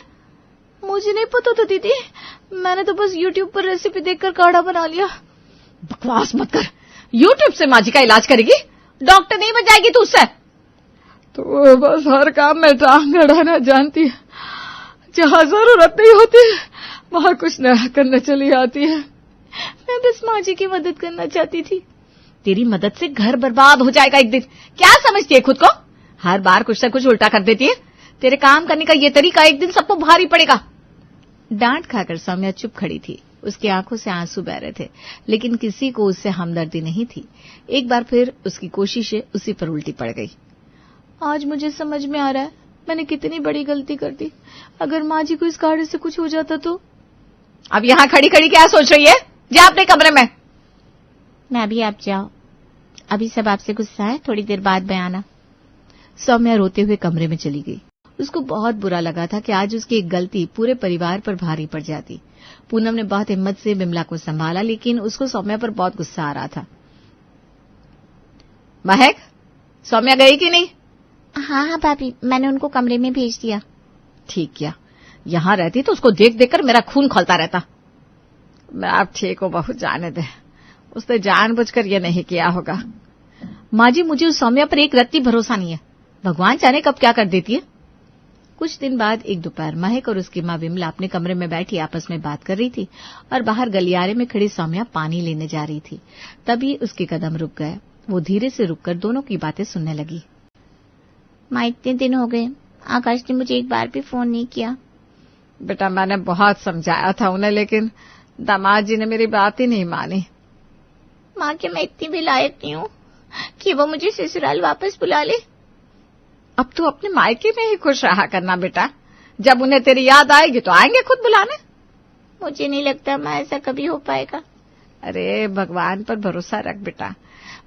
मुझे नहीं पता था दीदी, मैंने तो बस YouTube पर रेसिपी देखकर काढ़ा बना लिया। बकवास मत कर, YouTube से माँ जी का इलाज करेगी? डॉक्टर नहीं बन जाएगी तू उससे। तो बस हर काम में टांग अड़ाना जानती है, जहाँ जरूरत नहीं होती वहाँ कुछ नया करने चली आती है। मैं बस माँ जी की मदद करना चाहती थी। तेरी मदद से घर बर्बाद हो जाएगा एक दिन। क्या समझती है खुद को? हर बार कुछ न कुछ उल्टा कर देती है। तेरे काम करने का ये तरीका एक दिन सबको भारी पड़ेगा। डांट खाकर सौम्या चुप खड़ी थी। उसकी आंखों से आंसू बह रहे थे, लेकिन किसी को उससे हमदर्दी नहीं थी। एक बार फिर उसकी कोशिशें उसी पर उल्टी पड़ गई। आज मुझे समझ में आ रहा है मैंने कितनी बड़ी गलती कर दी। अगर माँ जी को इस काढ़े से कुछ हो जाता तो। अब यहाँ खड़ी खड़ी क्या सोच रही है? जा अपने कमरे में। मैं भी, आप जाओ, अभी सब आपसे गुस्सा है, थोड़ी देर बाद बयाना। सौम्या रोते हुए कमरे में चली गई। उसको बहुत बुरा लगा था कि आज उसकी एक गलती पूरे परिवार पर भारी पड़ जाती। पूनम ने बहुत हिम्मत से विमला को संभाला, लेकिन उसको सौम्या पर बहुत गुस्सा आ रहा था। महक, सौम्या गई कि नहीं? हाँ भाभी, मैंने उनको कमरे में भेज दिया। ठीक किया, यहाँ रहती तो उसको देख देख कर मेरा खून खौलता रहता। मैं आप ठीक हो बहू, जाने दे, उसने जानबूझकर ये नहीं किया होगा। माँ जी, मुझे उस सौम्या पर एक रत्ती भरोसा नहीं है। भगवान जाने कब क्या कर देती है। कुछ दिन बाद एक दोपहर महक और उसकी माँ विमला अपने कमरे में बैठी आपस में बात कर रही थी और बाहर गलियारे में खड़ी सौम्या पानी लेने जा रही थी। तभी उसके कदम रुक गए। वो धीरे से रुककर दोनों की बातें सुनने लगी। माँ, इतने दिन हो गए, आकाश ने मुझे एक बार भी फोन नहीं किया। बेटा, मैंने बहुत समझाया था उन्हें, लेकिन दामाद जी ने मेरी बात ही नहीं मानी। माँ, क्या मैं इतनी भी लायक नहीं हूँ कि वो मुझे ससुराल वापस बुला ले? अब तू अपने मायके में ही खुश रहा करना बेटा, जब उन्हें तेरी याद आएगी तो आएंगे खुद बुलाने। मुझे नहीं लगता माँ ऐसा कभी हो पाएगा। अरे भगवान पर भरोसा रख बेटा,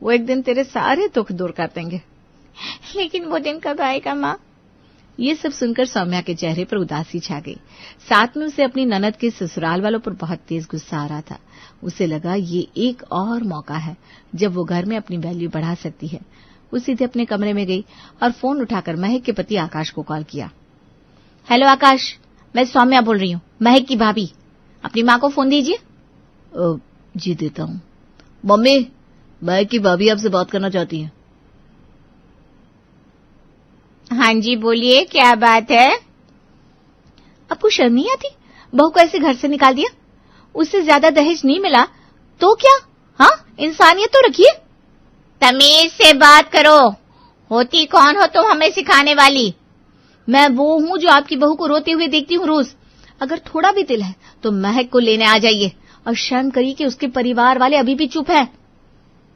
वो एक दिन तेरे सारे दुख दूर कर देंगे। लेकिन वो दिन कब आएगा माँ? ये सब सुनकर सौम्या के चेहरे पर उदासी छा गई। साथ में उसे अपनी ननद के ससुराल वालों पर बहुत तेज गुस्सा आ रहा था। उसे लगा ये एक और मौका है जब वो घर में अपनी वैल्यू बढ़ा सकती है। वो सीधे अपने कमरे में गई और फोन उठाकर महक के पति आकाश को कॉल किया। हेलो आकाश, मैं सौम्या बोल रही हूँ, महक की भाभी। अपनी माँ को फोन दीजिए। जी देता हूँ। मम्मी, महक की भाभी आपसे बात करना चाहती है। हाँ जी, बोलिए, क्या बात है? आपको शर्म नहीं आती? बहू को ऐसे घर से निकाल दिया, उससे ज्यादा दहेज नहीं मिला तो क्या? हाँ, इंसानियत तो रखिए। तमीज से बात करो। होती कौन हो तुम हमें सिखाने वाली? मैं वो हूँ जो आपकी बहू को रोते हुए देखती हूँ रोज। अगर थोड़ा भी दिल है तो महक को लेने आ जाइए और शर्म करिए कि उसके परिवार वाले अभी भी चुप है।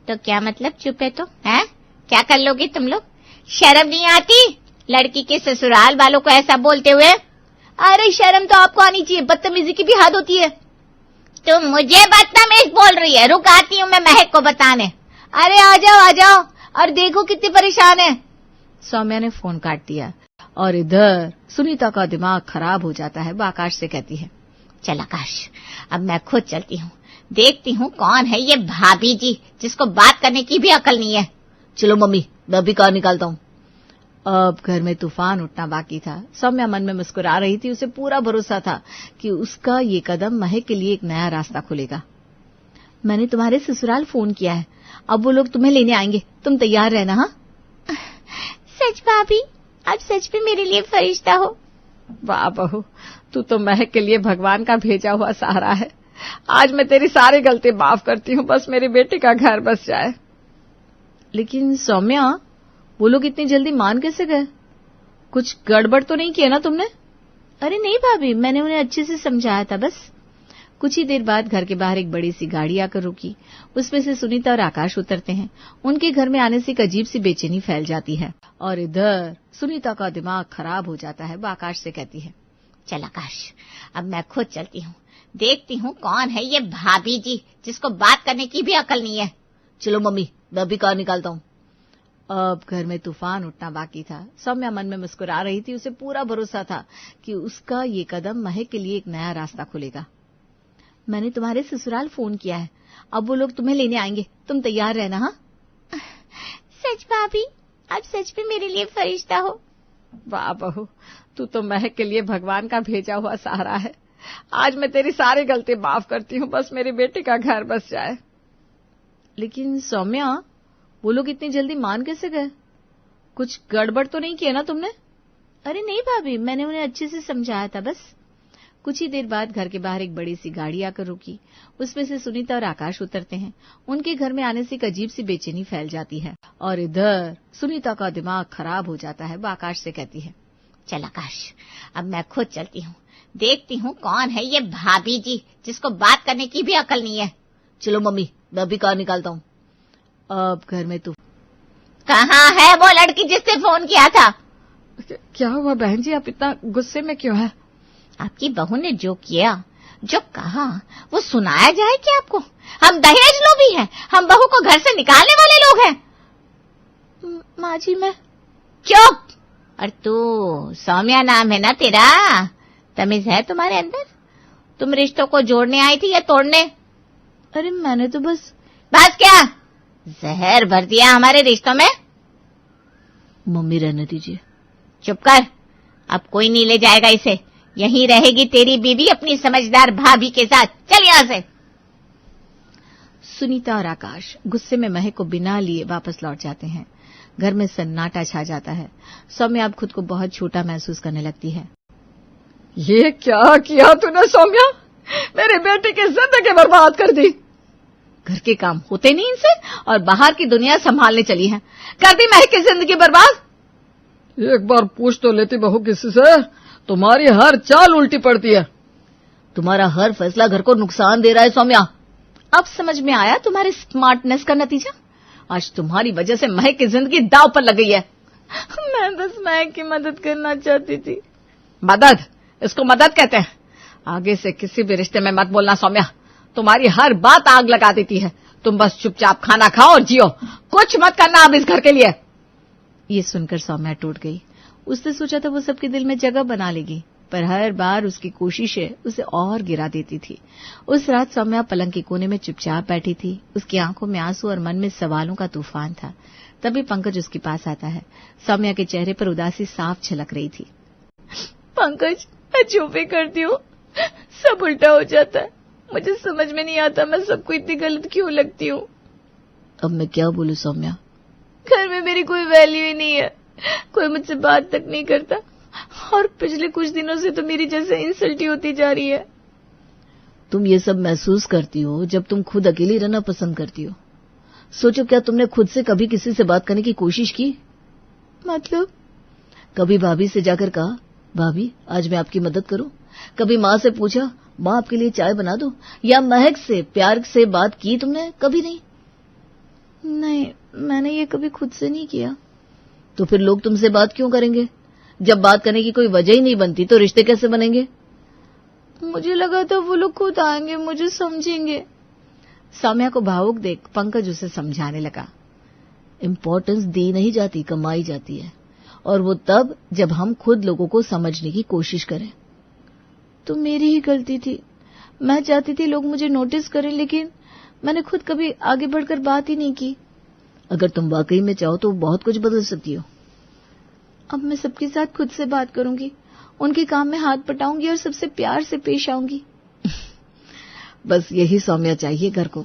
तो क्या मतलब चुप है तो? है क्या कर लोगे तुम लोग? शर्म नहीं आती लड़की के ससुराल वालों को ऐसा बोलते हुए? अरे शर्म तो आपको आनी चाहिए, बदतमीजी की भी हद होती है। तुम मुझे बदतमीज बोल रही है? रुक आती हूँ मैं महक को बताने। अरे आ जाओ और देखो कितनी परेशान है। सौम्या ने फोन काट दिया और इधर सुनीता का दिमाग खराब हो जाता है। वो आकाश से कहती है, चल आकाश, अब मैं खुद चलती हूँ, देखती हूँ कौन है ये भाभी जी जिसको बात करने की भी अकल नहीं है। चलो मम्मी, मैं भी कार निकालता हूँ। अब घर में तूफान उठना बाकी था। सौम्या मन में मुस्कुरा रही थी। उसे पूरा भरोसा था कि उसका ये कदम महक के लिए एक नया रास्ता खुलेगा। मैंने तुम्हारे ससुराल फोन किया है, अब वो लोग तुम्हें लेने आएंगे, तुम तैयार रहना। हाँ सच भाभी, आप सच में मेरे लिए फरिश्ता हो। वाह बहू, तू तो महक के लिए भगवान का भेजा हुआ सहारा है। आज मैं तेरी सारी गलती माफ करती हूँ, बस मेरी बेटी का घर बस जाए। लेकिन सौम्या, वो लोग इतनी जल्दी मान कैसे गए? कुछ गड़बड़ तो नहीं किया ना तुमने? अरे नहीं भाभी, मैंने उन्हें अच्छे से समझाया था बस। कुछ ही देर बाद घर के बाहर एक बड़ी सी गाड़ी आकर रुकी। उसमें से सुनीता और आकाश उतरते हैं। उनके घर में आने से एक अजीब सी बेचैनी फैल जाती है और इधर सुनीता का दिमाग खराब हो जाता है। वो आकाश से कहती है, चल आकाश, अब मैं खुद चलती हूँ, देखती हूँ कौन है ये भाभी जी जिसको बात करने की भी अकल नहीं है। चलो मम्मी, मैं भी कार निकालता हूँ। अब घर में तूफान उठना बाकी था। सौम्या मन में मुस्कुरा रही थी। उसे पूरा भरोसा था कि उसका ये कदम महक के लिए एक नया रास्ता खुलेगा। मैंने तुम्हारे ससुराल फोन किया है, अब वो लोग तुम्हें लेने आएंगे, तुम तैयार रहना। हाँ सच भाभी, आप सच में मेरे लिए फरिश्ता हो। वाह बहू, तू तो महक के लिए भगवान का भेजा हुआ सहारा है। आज मैं तेरी सारी गलती माफ करती हूँ, बस मेरी बेटी का घर बस जाए। लेकिन सौम्या, वो लोग इतनी जल्दी मान कैसे गए? कुछ गड़बड़ तो नहीं किया ना तुमने? अरे नहीं भाभी, मैंने उन्हें अच्छे से समझाया था बस। कुछ ही देर बाद घर के बाहर एक बड़ी सी गाड़ी आकर रुकी। उसमें से सुनीता और आकाश उतरते हैं। उनके घर में आने से एक अजीब सी बेचैनी फैल जाती है और इधर सुनीता का दिमाग खराब हो जाता है। वो आकाश से कहती है, चल आकाश, अब मैं खुद चलती हूँ, देखती हूँ कौन है ये भाभी जी जिसको बात करने की भी अकल नहीं है। चलो मम्मी, मैं भी कार निकालता हूँ। अब घर में कहाँ है वो लड़की जिसने फोन किया था? क्या हुआ बहन जी, आप इतना गुस्से में क्यों है? आपकी बहू ने जो किया, जो कहा, वो सुनाया जाए क्या आपको? हम दहेज लोभी हैं, हम बहू को घर से निकालने वाले लोग हैं। माँ जी, मैं चुप। और तू, सौम्या नाम है ना तेरा, तमीज है तुम्हारे अंदर? तुम रिश्तों को जोड़ने आई थी या तोड़ने? अरे मैंने तो बस क्या जहर भर दिया हमारे रिश्तों में? मम्मी रहने दीजिए। चुप कर, अब कोई नहीं ले जाएगा इसे, यहीं रहेगी तेरी बीबी अपनी समझदार भाभी के साथ। चल यहां से। सुनीता और आकाश गुस्से में महक को बिना लिए वापस लौट जाते हैं। घर में सन्नाटा छा जाता है। सौम्या अब खुद को बहुत छोटा महसूस करने लगती है। ये क्या किया तूने सौम्या? मेरी बेटी की जिंदगी बर्बाद कर दी। घर के काम होते नहीं इनसे और बाहर की दुनिया संभालने चली है। कर दी महक की जिंदगी बर्बाद। एक बार पूछ तो लेती बहू किसी से, तुम्हारी हर चाल उल्टी पड़ती है। तुम्हारा हर फैसला घर को नुकसान दे रहा है सौम्या। अब समझ में आया तुम्हारे स्मार्टनेस का नतीजा? आज तुम्हारी वजह से महक की जिंदगी दांव पर लग गई है। मैं बस महक की मदद करना चाहती थी। मदद? इसको मदद कहते हैं? आगे से किसी भी रिश्ते में मत बोलना सौम्या, तुम्हारी हर बात आग लगा देती है। तुम बस चुपचाप खाना खाओ और जियो, कुछ मत करना अब इस घर के लिए। ये सुनकर सौम्या टूट गई। उसने सोचा था वो सबके दिल में जगह बना लेगी, पर हर बार उसकी कोशिशें उसे और गिरा देती थी। उस रात सौम्या पलंग के कोने में चुपचाप बैठी थी। उसकी आंखों में आंसू और मन में सवालों का तूफान था। तभी पंकज उसके पास आता है। सौम्या के चेहरे पर उदासी साफ झलक रही थी। पंकज, मैं जो भी करती हूँ सब उल्टा हो जाता है। मुझे समझ में नहीं आता मैं सबको इतनी गलत क्यों लगती हूँ। अब मैं क्या बोलूं सौम्या? घर में मेरी कोई वैल्यू ही नहीं है, कोई मुझसे बात तक नहीं करता और पिछले कुछ दिनों से तो मेरी जैसे इंसल्ट ही होती जा रही है। तुम ये सब महसूस करती हो जब तुम खुद अकेली रहना पसंद करती हो। सोचो, क्या तुमने खुद से कभी किसी से बात करने की कोशिश की? मतलब? कभी भाभी से जाकर कहा, भाभी आज मैं आपकी मदद करूं? कभी माँ से पूछा, माँ आपके लिए चाय बना दो? या महक से प्यार से बात की तुमने? कभी नहीं? नहीं, मैंने ये कभी खुद से नहीं किया। तो फिर लोग तुमसे बात क्यों करेंगे? जब बात करने की कोई वजह ही नहीं बनती तो रिश्ते कैसे बनेंगे? मुझे लगा था वो लोग खुद आएंगे, मुझे समझेंगे। सौम्या को भावुक देख पंकज उसे समझाने लगा। इम्पोर्टेंस दी नहीं जाती, कमाई जाती है, और वो तब जब हम खुद लोगों को समझने की कोशिश करें। तो मेरी ही गलती थी। मैं चाहती थी लोग मुझे नोटिस करें, लेकिन मैंने खुद कभी आगे बढ़कर बात ही नहीं की। अगर तुम वाकई में चाहो तो बहुत कुछ बदल सकती हो। अब मैं सबके साथ खुद से बात करूंगी, उनके काम में हाथ बटाऊंगी और सबसे प्यार से पेश आऊंगी। बस यही सौम्या चाहिए घर को,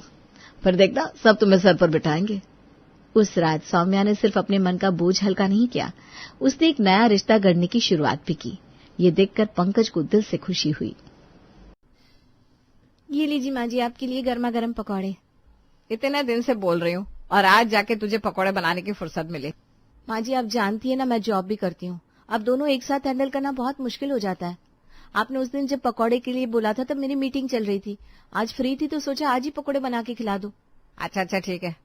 फिर देखना सब तुम्हें सर पर बिठाएंगे। उस रात सौम्या ने सिर्फ अपने मन का बोझ हल्का नहीं किया, उसने एक नया रिश्ता गढ़ने की शुरुआत भी की। ये देखकर पंकज को दिल से खुशी हुई। ये लीजिए माँ जी, आपके लिए गर्मा गर्म पकौड़े। इतने दिन से बोल रही हूँ और आज जाके तुझे पकौड़े बनाने की फुर्सत मिली। माँ जी, आप जानती है ना मैं जॉब भी करती हूँ, अब दोनों एक साथ हैंडल करना बहुत मुश्किल हो जाता है। आपने उस दिन जब पकौड़े के लिए बोला था तब मेरी मीटिंग चल रही थी, आज फ्री थी तो सोचा आज ही पकौड़े बना के खिला दूं। अच्छा अच्छा ठीक है,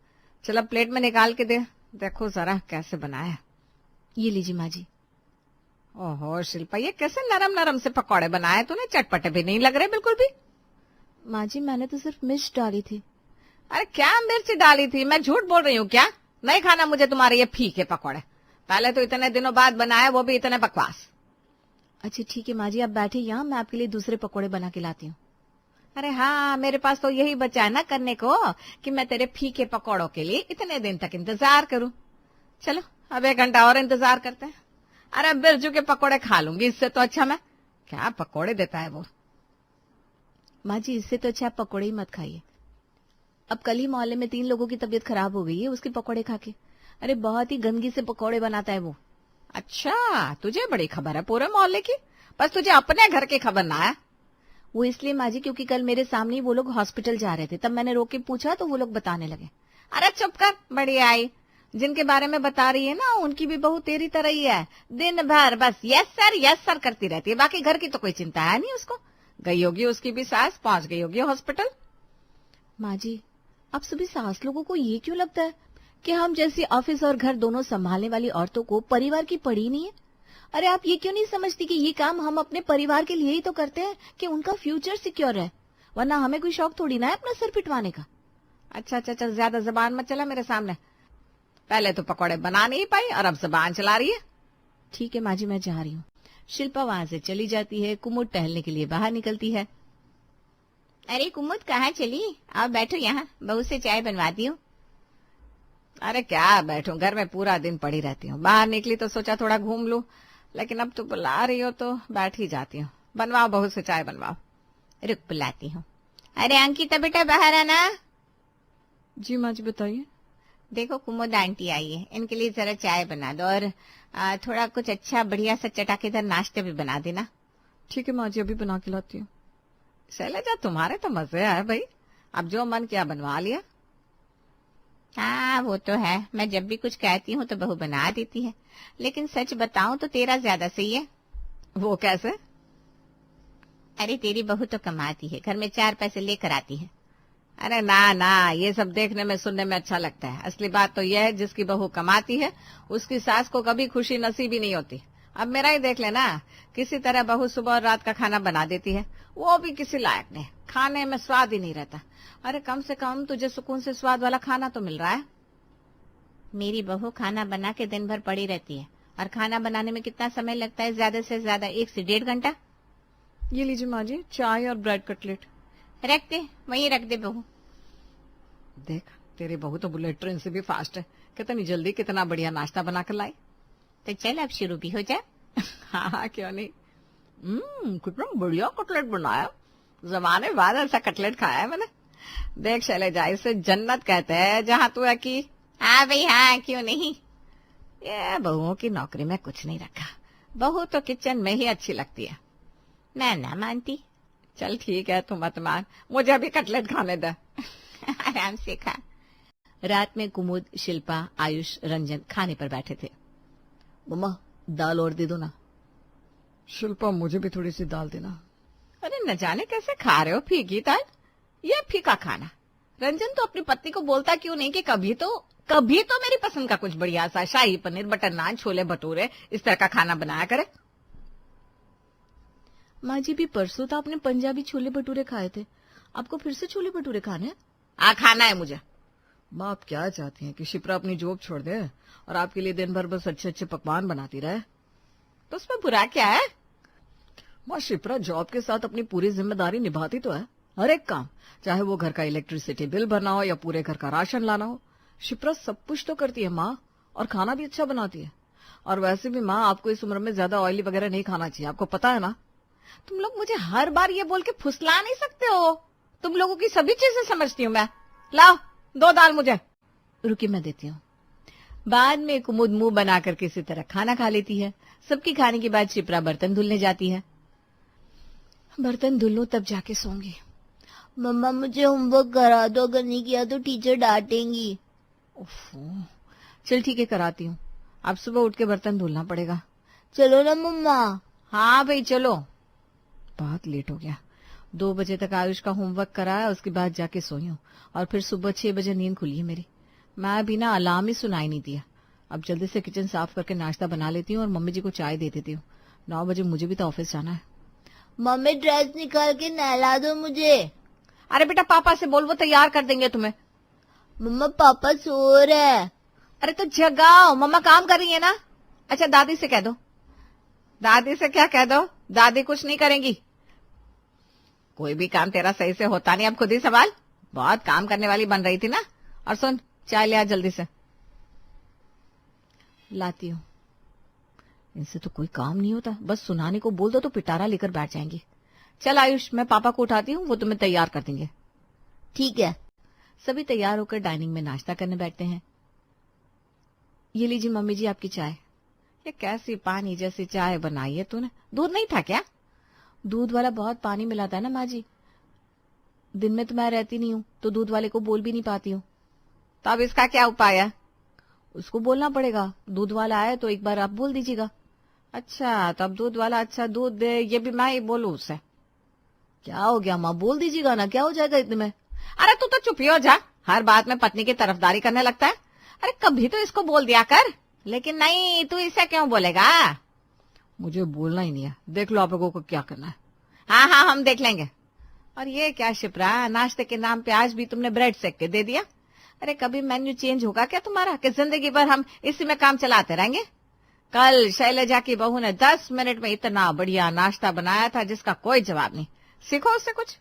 चलो प्लेट में निकाल के दे, देखो जरा कैसे बनाया। ये लीजिए माँ जी। ओहो शिल्पा, ये कैसे नरम नरम से पकौड़े बनाए तूने, चटपटे भी नहीं लग रहे बिल्कुल भी। माँ जी मैंने तो सिर्फ मिर्च डाली थी। अरे क्या मिर्च डाली थी, मैं झूठ बोल रही हूँ क्या? नहीं खाना मुझे तुम्हारे ये फीके पकौड़े, पहले तो इतने दिनों बाद बनाए, वो भी इतने बकवास। अच्छा ठीक है माँ जी, आप बैठे यहाँ, मैं आपके लिए दूसरे पकौड़े बना के लाती हूँ। अरे हाँ, मेरे पास तो यही बचा है ना करने को कि मैं तेरे फीके पकौड़ों के लिए इतने दिन तक इंतजार करूं। चलो अब 1 घंटा और इंतजार करते हैं। अरे बिरजू के पकौड़े खा लूंगी, इससे तो अच्छा मैं क्या पकौड़े देता है वो। माँ जी इससे तो अच्छा आप पकौड़े ही मत खाइए। अब कल ही मोहल्ले में 3 लोगों की तबीयत खराब हो गई है उसके पकौड़े खा के। अरे बहुत ही गंदगी से पकौड़े बनाता है वो। अच्छा, तुझे बड़ी खबर है पूरे मोहल्ले की, बस तुझे अपने घर की खबर ना है। वो इसलिए माँ जी क्योंकि कल मेरे सामने ही वो लोग हॉस्पिटल जा रहे थे, तब मैंने रोक के पूछा तो वो लोग बताने लगे। अरे चुप कर, बड़ी आई, जिनके बारे में बता रही है ना उनकी भी बहू तेरी तरह ही है, दिन भर बस यस सर करती रहती है, बाकी घर की तो कोई चिंता है नहीं उसको। गई होगी उसकी भी सास, पहुंच गई होगी हॉस्पिटल। माँ जी अब सभी सास लोगों को ये क्यों लगता है कि हम जैसी ऑफिस और घर दोनों संभालने वाली औरतों को परिवार की पड़ी नहीं है? अरे आप ये क्यों नहीं समझती कि ये काम हम अपने परिवार के लिए ही तो करते हैं कि उनका फ्यूचर सिक्योर है, वरना हमें कोई शौक थोड़ी ना है अपना सर पिटवाने का। अच्छा अच्छा चल, ज्यादा जबान मत चला मेरे सामने, पहले तो पकौड़े बना नहीं पाई और अब जबान चला रही है। ठीक है माँ जी मैं जा रही हूँ। शिल्पा वहां से चली जाती है, कुमुद टहलने के लिए बाहर निकलती है। अरे कुमुद कहाँ चली? आओ बैठो यहाँ, बहू से चाय बनवाती हूँ। अरे क्या बैठूं, घर में पूरा दिन पड़ी रहती हूँ, बाहर निकली तो सोचा थोड़ा घूम लूं, लेकिन अब तो बुला रही हो तो बैठ ही जाती हूँ। बनवाओ बहू से चाय बनवाओ। रुक बुलाती हूँ। अरे अंकिता बेटा बाहर आना। जी माँ जी बताइए। देखो कुमुद आंटी आई है, इनके लिए जरा चाय बना दो और थोड़ा कुछ अच्छा बढ़िया सा चटाकेदार नाश्ता भी बना देना। ठीक है माँ जी, अभी बना के लाती हूँ। शैलजा तुम्हारे तो मजे आए भाई, अब जो मन किया बनवा लिया। हाँ वो तो है, मैं जब भी कुछ कहती हूँ तो बहू बना देती है, लेकिन सच बताऊं तो तेरा ज्यादा सही है। वो कैसे? अरे तेरी बहू तो कमाती है, घर में 4 पैसे लेकर आती है। अरे ना ना, ये सब देखने में सुनने में अच्छा लगता है, असली बात तो यह है जिसकी बहू कमाती है उसकी सास को कभी खुशी नसीब ही नहीं होती। अब मेरा ही देख लेना, किसी तरह बहू सुबह और रात का खाना बना देती है, वो भी किसी लायक नहीं, खाने में स्वाद ही नहीं रहता। अरे कम से कम तुझे सुकून से स्वाद वाला खाना तो मिल रहा है। मेरी बहू खाना बना के दिन भर पड़ी रहती है, और खाना बनाने में कितना समय लगता है? ज्यादा से ज्यादा 1 से 1.5 घंटा। ये लीजिए माँ जी, चाय और ब्रेड कटलेट। रख दे, वहीं रख दे बहू। देख तेरी बहू तो बुलेट ट्रेन से भी फास्ट है, कितनी जल्दी कितना बढ़िया नाश्ता बनाकर लाई। तो चल अब शुरू भी हो जाए। हाँ क्यों नहीं। कितना बढ़िया कटलेट बनाया, जमाने बाद ऐसा कटलेट खाया है मैंने। देख शैलजा, इसे जन्नत कहते हैं जहाँ तू है की। हाँ भाई हाँ, क्यों नहीं। ये बहुओं की नौकरी में कुछ नहीं रखा, बहू तो किचन में ही अच्छी लगती है। मैं ना मानती। चल ठीक है, तू मत मान, मुझे भी कटलेट खाने दे। आराम से खा। रात में कुमुद, शिल्पा, आयुष, रंजन खाने पर बैठे थे। मम्मा दाल और दे दो ना। शिल्पा मुझे भी थोड़ी सी दाल देना। अरे न जाने कैसे खा रहे हो फीकी दाल, ये फीका खाना। रंजन तो अपनी पत्नी को बोलता क्यों नहीं कि कभी तो मेरी पसंद का कुछ बढ़िया सा शाही पनीर, बटर नान, छोले भटूरे इस तरह का खाना बनाया करे। माँ जी भी परसों तो आपने पंजाबी छोले भटूरे खाए थे, आपको फिर से छोले भटूरे खाने हैं? खाना है मुझे। माँ आप क्या चाहती हैं कि शिप्रा अपनी जॉब छोड़ दे और आपके लिए दिन भर बस अच्छे अच्छे पकवान बनाती रहे? तो उसमें बुरा क्या है? माँ शिप्रा जॉब के साथ अपनी पूरी जिम्मेदारी निभाती तो है, हर एक काम, चाहे वो घर का इलेक्ट्रिसिटी बिल भरना हो या पूरे घर का राशन लाना हो। शिप्रा सब कुछ तो करती है माँ, और खाना भी अच्छा बनाती है। और वैसे भी माँ आपको इस उम्र में ज्यादा ऑयली वगैरह नहीं खाना चाहिए, आपको पता है ना। तुम लोग मुझे हर बार ये बोल के फुसला नहीं सकते हो, तुम लोगों की सभी चीजें समझती हूँ मैं। लाओ 2 दाल मुझे। रुकी मैं देती हूँ। बाद में कुमुद मुंह बनाकर किसी तरह खाना खा लेती है। सबकी खाने के बाद शिप्रा बर्तन धुलने जाती है। बर्तन धुल लूं तब जाके सोऊंगी। मम्मा मुझे होमवर्क करा दो, अगर नहीं किया तो टीचर डांटेंगी। चल ठीक है कराती हूँ, अब सुबह उठ के बर्तन धुलना पड़ेगा। चलो ना मम्मा। हाँ भाई चलो। बहुत लेट हो गया। 2 बजे तक आयुष का होमवर्क कराया, उसके बाद जाके सोई हूँ और फिर सुबह 6 बजे नींद खुली है मेरी। मैं भी ना अलार्म ही सुनाई नहीं दिया। अब जल्दी से किचन साफ करके नाश्ता बना लेती हूँ और मम्मी जी को चाय दे देती हूँ। 9 बजे मुझे भी तो ऑफिस जाना है। मम्मी ड्रेस निकाल के नहला दो मुझे। अरे बेटा पापा से बोल, वो तैयार कर देंगे तुम्हें। मम्मा पापा सो रहे हैं। अरे तो जगाओ, मम्मा काम कर रही है ना। अच्छा दादी से कह दो। दादी से क्या कह दो, दादी कुछ नहीं करेंगी। कोई भी काम तेरा सही से होता नहीं, अब खुद ही संभाल। बहुत काम करने वाली बन रही थी ना। और सुन, चाय ले आ जल्दी से। लाती हूँ। इनसे तो कोई काम नहीं होता, बस सुनाने को बोल दो तो पिटारा लेकर बैठ जाएंगे। चल आयुष, मैं पापा को उठाती हूँ, वो तुम्हें तैयार कर देंगे। ठीक है। सभी तैयार होकर डाइनिंग में नाश्ता करने बैठते हैं। ये लीजिए मम्मी जी आपकी चाय। ये कैसी पानी जैसी चाय बनाई है तूने, दूध नहीं था क्या? दूध वाला बहुत पानी मिलाता है ना माँ जी। दिन में तो मैं रहती नहीं हूँ तो दूध वाले को बोल भी नहीं पाती हूँ। तो अब इसका क्या उपाय है? उसको बोलना पड़ेगा, दूध वाला आए तो एक बार आप बोल दीजिएगा। अच्छा, तो अब दूध वाला अच्छा दूध दे, ये भी मैं ही बोलूं उससे? क्या हो गया माँ, बोल दीजिएगा ना, क्या हो जाएगा इतने में? अरे तू तो चुप ही हो जा, हर बात में पत्नी की तरफदारी करने लगता है। अरे कभी तो इसको बोल दिया कर। लेकिन नहीं, तू इसे क्यों बोलेगा? मुझे बोलना ही नहीं है, देख लो आप लोगों को क्या करना है। हाँ हाँ हम देख लेंगे। और ये क्या शिप्रा, नाश्ते के नाम पे आज भी तुमने ब्रेड सेक के दे दिया। अरे कभी मेन्यू चेंज होगा क्या तुम्हारा, कि जिंदगी भर हम इसी में काम चलाते रहेंगे? कल शैलजा की बहू ने 10 मिनट में इतना बढ़िया नाश्ता बनाया था जिसका कोई जवाब नहीं। सीखो उससे कुछ।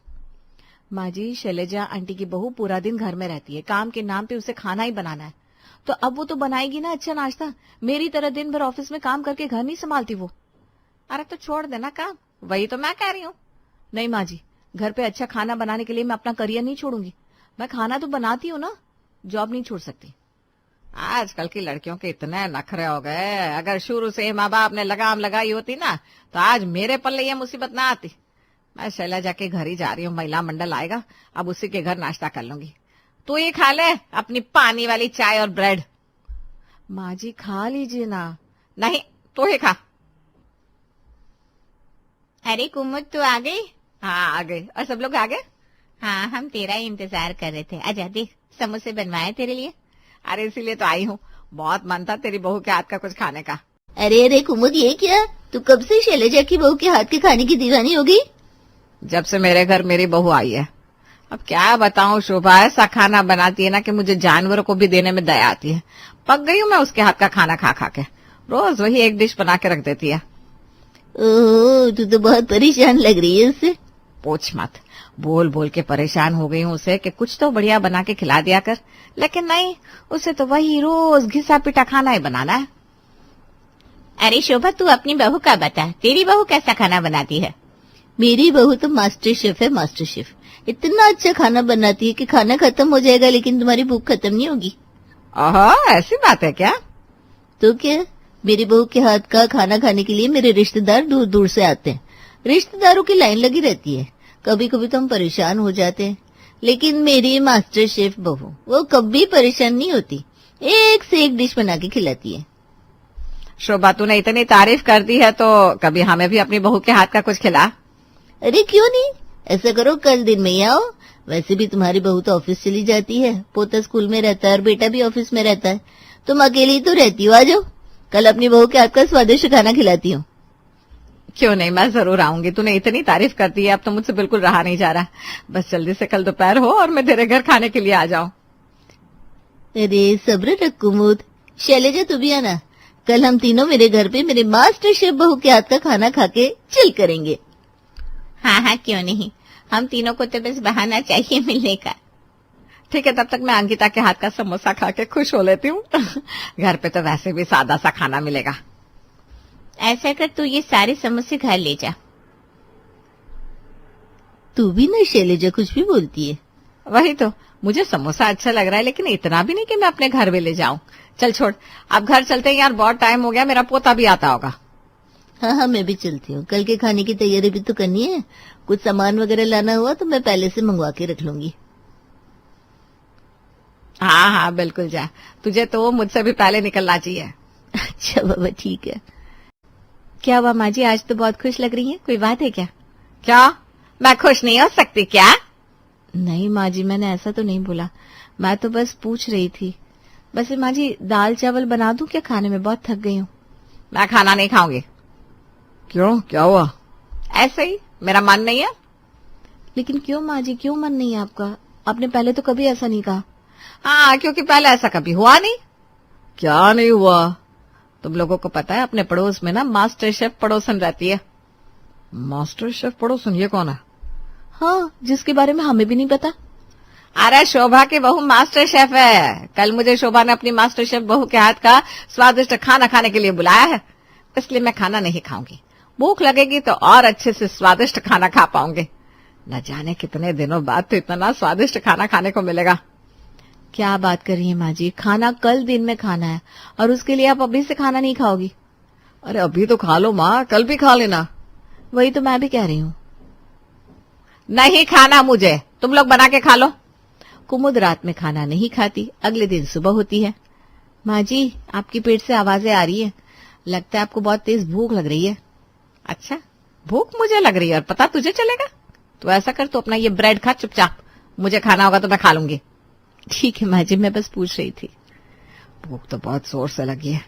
माँ जी, शैलजा आंटी की बहू पूरा दिन घर में रहती है, काम के नाम पे उसे खाना ही बनाना है, तो अब वो तो बनाएगी ना अच्छा नाश्ता। मेरी तरह दिन भर ऑफिस में काम करके घर नहीं संभालती वो। अरे तो छोड़ देना काम, वही तो मैं कह रही हूँ। नहीं माँ जी, घर पे अच्छा खाना बनाने के लिए मैं अपना करियर नहीं छोड़ूंगी। मैं खाना तो बनाती हूँ ना, जॉब नहीं छोड़ सकती। आजकल की लड़कियों के इतने नखरे हो गए, अगर शुरू से माँ बाप ने लगाम लगाई होती ना तो आज मेरे पल्ले ये मुसीबत ना आती। मैं शैलजा के घर ही जा रही हूँ, महिला मंडल आएगा, अब उसी के घर नाश्ता कर लूंगी। तू ही खा ले अपनी पानी वाली चाय और ब्रेड। माँ जी खा लीजिए ना। नहीं, तू ही खा। अरे कुमुद तू आ गई? हाँ आ गई। और सब लोग आ गए? हाँ, हम तेरा ही इंतजार कर रहे थे। आजा, देख समोसे बनवाए तेरे लिए। अरे इसीलिए तो आई हूँ, बहुत मन था तेरी बहू के हाथ का कुछ खाने का। अरे अरे कुमुद, ये क्या, तू कब से शैलजा की बहू के हाथ के खाने की दीवानी हो गई? जब से मेरे घर मेरी बहू आई है। अब क्या बताऊं शोभा, ऐसा खाना बनाती है ना कि मुझे जानवरों को भी देने में दया आती है। पक गई हूँ मैं उसके हाथ का खाना खा खा के। रोज वही एक डिश बना के रख देती है। ओह, तू तो बहुत परेशान लग रही है उससे। पूछ मत, बोल बोल के परेशान हो गई हूँ उसे कि कुछ तो बढ़िया बना के खिला दिया कर, लेकिन नहीं, उसे तो वही रोज घिसा पिटा खाना ही बनाना है। अरे शोभा, तू अपनी बहू का बता, तेरी बहू कैसा खाना बनाती है? मेरी बहू तो मास्टर शेफ है, मास्टर शेफ। इतना अच्छा खाना बनाती है कि खाना खत्म हो जाएगा लेकिन तुम्हारी भूख खत्म नहीं होगी। ऐसी बात है क्या? तो क्या, मेरी बहू के हाथ का खाना खाने के लिए मेरे रिश्तेदार दूर दूर से आते हैं। रिश्तेदारों की लाइन लगी रहती है। कभी कभी तो हम परेशान हो जाते हैं, लेकिन मेरी मास्टर शेफ बहू वो कभी परेशान नहीं होती, एक से एक डिश बना के खिलाती है। शोभा, तूने इतनी तारीफ कर दी है तो कभी हमें भी अपनी बहू के हाथ का कुछ खिला। अरे क्यों नहीं, ऐसा करो कल दिन में ही आओ। वैसे भी तुम्हारी बहू तो ऑफिस चली जाती है, पोता स्कूल में रहता है और बेटा भी ऑफिस में रहता है, तुम अकेली तो रहती हो। आ जाओ, कल अपनी बहू के हाथ का स्वादिष्ट खाना खिलाती हूँ। क्यों नहीं, मैं जरूर आऊंगी। तूने इतनी तारीफ कर दी है, अब तो मुझसे बिल्कुल रहा नहीं जा रहा। बस जल्दी से कल दोपहर हो और मैं तेरे घर खाने के लिए आ जाऊं। अरे सब्र रख कुमुद। शैलजा तू भी आना, कल हम तीनों मेरे घर पे मेरे मास्टर शेफ बहू के हाथ का खाना खा के चिल करेंगे। हाँ हाँ क्यों नहीं, हम तीनों को तो बस बहाना चाहिए मिलने का। ठीक है, तब तक मैं अंकिता के हाथ का समोसा खा के खुश हो लेती हूँ। घर पे तो वैसे भी सादा सा खाना मिलेगा। ऐसा कर, तू ये सारे समोसे घर ले जा। तू भी ना शैलजा कुछ भी बोलती है। वही तो, मुझे समोसा अच्छा लग रहा है लेकिन इतना भी नहीं कि मैं अपने घर भी ले जाऊं। चल छोड़, अब घर चलते हैं यार, बहुत टाइम हो गया, मेरा पोता भी आता होगा। हाँ हाँ मैं भी चलती हूँ, कल के खाने की तैयारी भी तो करनी है। कुछ सामान वगैरह लाना हुआ तो मैं पहले से मंगवा के रख लूंगी। हाँ हाँ बिल्कुल जा, तुझे तो मुझसे भी पहले निकलना चाहिए। अच्छा बाबा ठीक है। क्या हुआ माँ जी, आज तो बहुत खुश लग रही हैं, कोई बात है क्या? क्या मैं खुश नहीं हो सकती क्या? नहीं माँ जी, मैंने ऐसा तो नहीं बोला, मैं तो बस पूछ रही थी। वैसे माँ जी, दाल चावल बना दूं क्या खाने में? बहुत थक गई हूँ। मैं खाना नहीं खाऊंगी। क्यों, क्या हुआ? ऐसे ही, मेरा मन नहीं है। लेकिन क्यों माँ जी, क्यों मन नहीं है आपका? आपने पहले तो कभी ऐसा नहीं कहा। हाँ, क्योंकि पहले ऐसा कभी हुआ नहीं। क्या नहीं हुआ? तुम लोगों को पता है अपने पड़ोस में ना मास्टर शेफ पड़ोसन रहती है। मास्टर शेफ पड़ोसन? ये कौन है? हाँ, जिसके बारे में हमें भी नहीं पता। अरे शोभा की बहू मास्टर शेफ है। कल मुझे शोभा ने अपनी मास्टर शेफ बहू के हाथ का स्वादिष्ट खाना खाने के लिए बुलाया है, इसलिए मैं खाना नहीं खाऊंगी। भूख लगेगी तो और अच्छे से स्वादिष्ट खाना खा पाऊंगी। न जाने कितने दिनों बाद तो इतना स्वादिष्ट खाना खाने को मिलेगा। क्या बात कर रही है माँ जी, खाना कल दिन में खाना है और उसके लिए आप अभी से खाना नहीं खाओगी? अरे अभी तो खा लो माँ, कल भी खा लेना। वही तो मैं भी कह रही हूँ। नहीं खाना मुझे, तुम लोग बना के खा लो। कुमुद रात में खाना नहीं खाती, अगले दिन सुबह होती है। माँ जी, आपकी पेट से आवाजें आ रही है, लगता है आपको बहुत तेज भूख लग रही है। अच्छा, भूख मुझे लग रही है और पता तुझे चलेगा? तो ऐसा कर, तो अपना ये ब्रेड खा चुपचाप, मुझे खाना होगा तो मैं खा लूंगी। ठीक है माँ जी, मैं बस पूछ रही थी। भूख तो बहुत जोर से लगी है।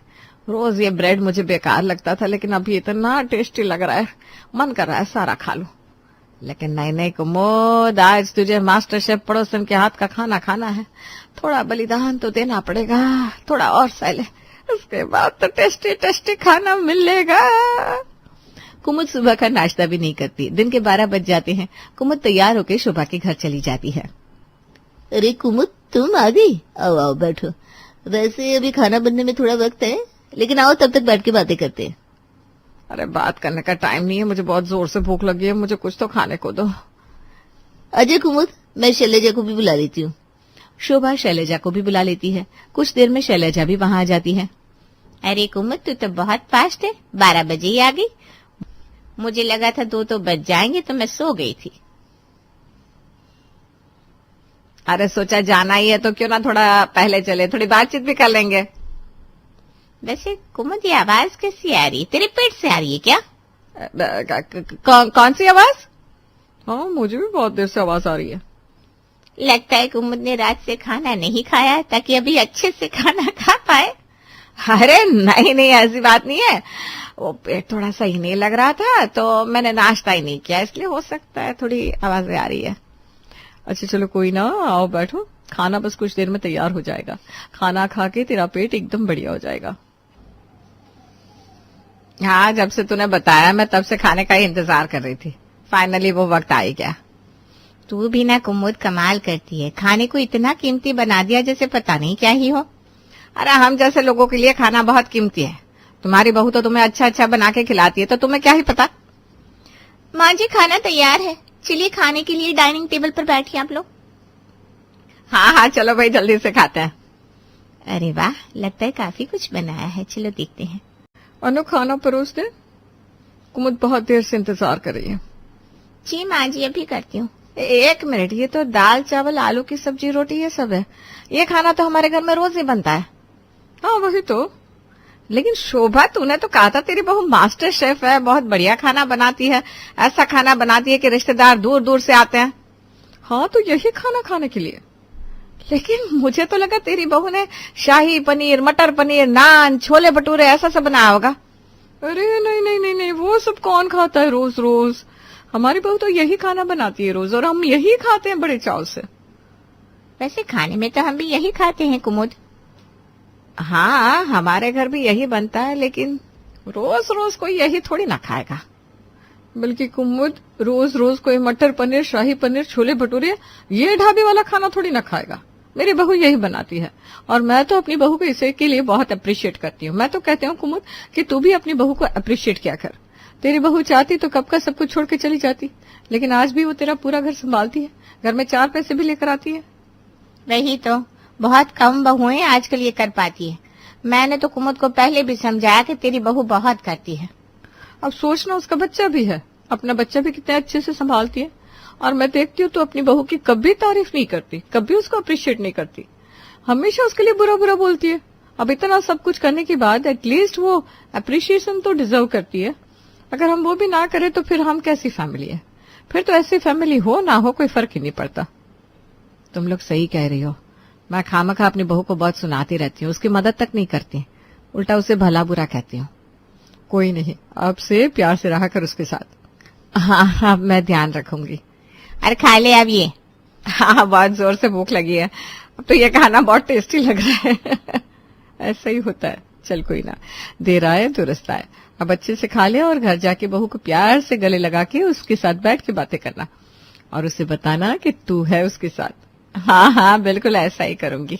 रोज ये ब्रेड मुझे बेकार लगता था, लेकिन अभी इतना टेस्टी लग रहा है, मन कर रहा है सारा खा लूं। लेकिन नहीं कुमुद, आज तुझे मास्टर शेफ पड़ोसन के हाथ का खाना खाना है। थोड़ा बलिदान तो देना पड़ेगा, थोड़ा और सहले, उसके बाद तो टेस्टी टेस्टी खाना मिलेगा। कुमुद सुबह का नाश्ता भी नहीं करती। दिन के 12 बज जाते हैं। कुमुद तैयार होकर शोभा के घर चली जाती है। अरे कुमुद, तुम आ गई? आओ आओ बैठो। वैसे अभी खाना बनने में थोड़ा वक्त है, लेकिन आओ तब तक बैठ के बातें करते हैं। अरे बात करने का टाइम नहीं है, मुझे बहुत जोर से भूख लगी है, मुझे कुछ तो खाने को दो। अजय कुमुद, मैं शैलजा को भी बुला लेती हूँ। शोभा शैलजा को भी बुला लेती है। कुछ देर में शैलजा भी वहां आ जाती है। अरे कुमुद, तू तो बहुत फास्ट है, 12 बजे ही आ गई। मुझे लगा था 2 तो बज जाएंगे, तो मैं सो गई थी। अरे सोचा जाना ही है तो क्यों ना थोड़ा पहले चले, थोड़ी बातचीत भी कर लेंगे। वैसे कुमुद, ये आवाज कैसी आ रही है? तेरे पेट से आ रही है क्या? कौन सी आवाज? हाँ, मुझे भी बहुत देर से आवाज आ रही है। लगता है कुमुद ने रात से खाना नहीं खाया, ताकि अभी अच्छे से खाना खा पाए। अरे नहीं नहीं, ऐसी बात नहीं है, वो पेट थोड़ा सही नहीं लग रहा था तो मैंने नाश्ता ही नहीं किया, इसलिए हो सकता है थोड़ी आवाजें आ रही है। अच्छा चलो कोई ना, आओ बैठो, खाना बस कुछ देर में तैयार हो जाएगा। खाना खा के तेरा पेट एकदम बढ़िया हो जाएगा। हाँ, जब से तूने बताया मैं तब से खाने का ही इंतजार कर रही थी। फाइनली वो वक्त आ ही गया। तू भी ना कुमुद कमाल करती है, खाने को इतना कीमती बना दिया जैसे पता नहीं क्या ही हो। अरे हम जैसे लोगों के लिए खाना बहुत कीमती है। तुम्हारी बहू तो तुम्हें अच्छा अच्छा बना के खिलाती है, तो तुम्हें क्या ही पता। माँ जी, खाना तैयार है, चलिए खाने के लिए डाइनिंग टेबल पर बैठिए आप लोग। हाँ हाँ चलो भाई, जल्दी से खाते हैं। अरे वाह, लगता है काफी कुछ बनाया है, चलो देखते हैं। अनु, खाना परोस दे, कुमुद बहुत देर से इंतजार कर रही है। जी माँ जी, अभी करती हूँ। 1 मिनट, ये तो दाल चावल आलू की सब्जी रोटी ये सब है। ये खाना तो हमारे घर में रोज ही बनता है। हाँ वही तो। लेकिन शोभा, तूने तो कहा था तेरी बहू मास्टर शेफ है, बहुत बढ़िया खाना बनाती है, ऐसा खाना बनाती है कि रिश्तेदार दूर दूर से आते हैं। हाँ तो यही खाना खाने के लिए। लेकिन मुझे तो लगा तेरी बहू ने शाही पनीर, मटर पनीर, नान, छोले भटूरे ऐसा सब बनाया होगा। अरे नहीं नहीं नहीं नहीं, वो सब कौन खाता है रोज रोज। हमारी बहू तो यही खाना बनाती है रोज, और हम यही खाते हैं बड़े चाव से। वैसे खाने में तो हम भी यही खाते हैं कुमुद। हाँ, हमारे घर भी यही बनता है, लेकिन रोज रोज कोई यही थोड़ी ना खाएगा। बल्कि कुमुद, रोज रोज कोई मटर पनीर, शाही पनीर, छोले भटूरे, ये ढाबे वाला खाना थोड़ी ना खाएगा। मेरी बहू यही बनाती है, और मैं तो अपनी बहू को इसे के लिए बहुत अप्रिशिएट करती हूँ। मैं तो कहती हूँ कुमुद कि तू भी अपनी बहू को अप्रिशिएट किया कर। तेरी बहू चाहती तो कब का सब कुछ छोड़ के चली जाती, लेकिन आज भी वो तेरा पूरा घर संभालती है, घर में 4 पैसे भी लेकर आती है। वही तो, बहुत कम बहुएं आजकल ये कर पाती है। मैंने तो कुमुद को पहले भी समझाया कि तेरी बहू बहुत करती है। अब सोचना, उसका बच्चा भी है, अपना बच्चा भी कितने अच्छे से संभालती है, और मैं देखती हूँ तो अपनी बहू की कभी तारीफ नहीं करती, कभी उसको अप्रिशिएट नहीं करती, हमेशा उसके लिए बुरा बुरा बोलती है। अब इतना सब कुछ करने के बाद एटलीस्ट वो अप्रिशिएशन तो डिजर्व करती है। अगर हम वो भी ना करें तो फिर हम कैसी फैमिली है। फिर तो ऐसी फैमिली हो ना हो कोई फर्क ही नहीं पड़ता। तुम लोग सही कह रही हो, मैं खामखा अपनी बहू को बहुत सुनाती रहती हूँ, उसकी मदद तक नहीं करती, उल्टा उसे भला बुरा कहती हूँ। कोई नहीं, अब से प्यार से रहा कर उसके साथ। हाँ, अब मैं ध्यान रखूंगी। अरे खा ले अब ये। हाँ, बहुत जोर से भूख लगी है, अब तो ये खाना बहुत टेस्टी लग रहा है। ऐसा ही होता है। चल कोई ना, देर आए दुरुस्त आए। अब अच्छे से खा ले और घर जाके बहू को प्यार से गले लगा के उसके साथ बैठ के बातें करना और उसे बताना कि तू है उसके साथ। हाँ हाँ, बिल्कुल ऐसा ही करूंगी।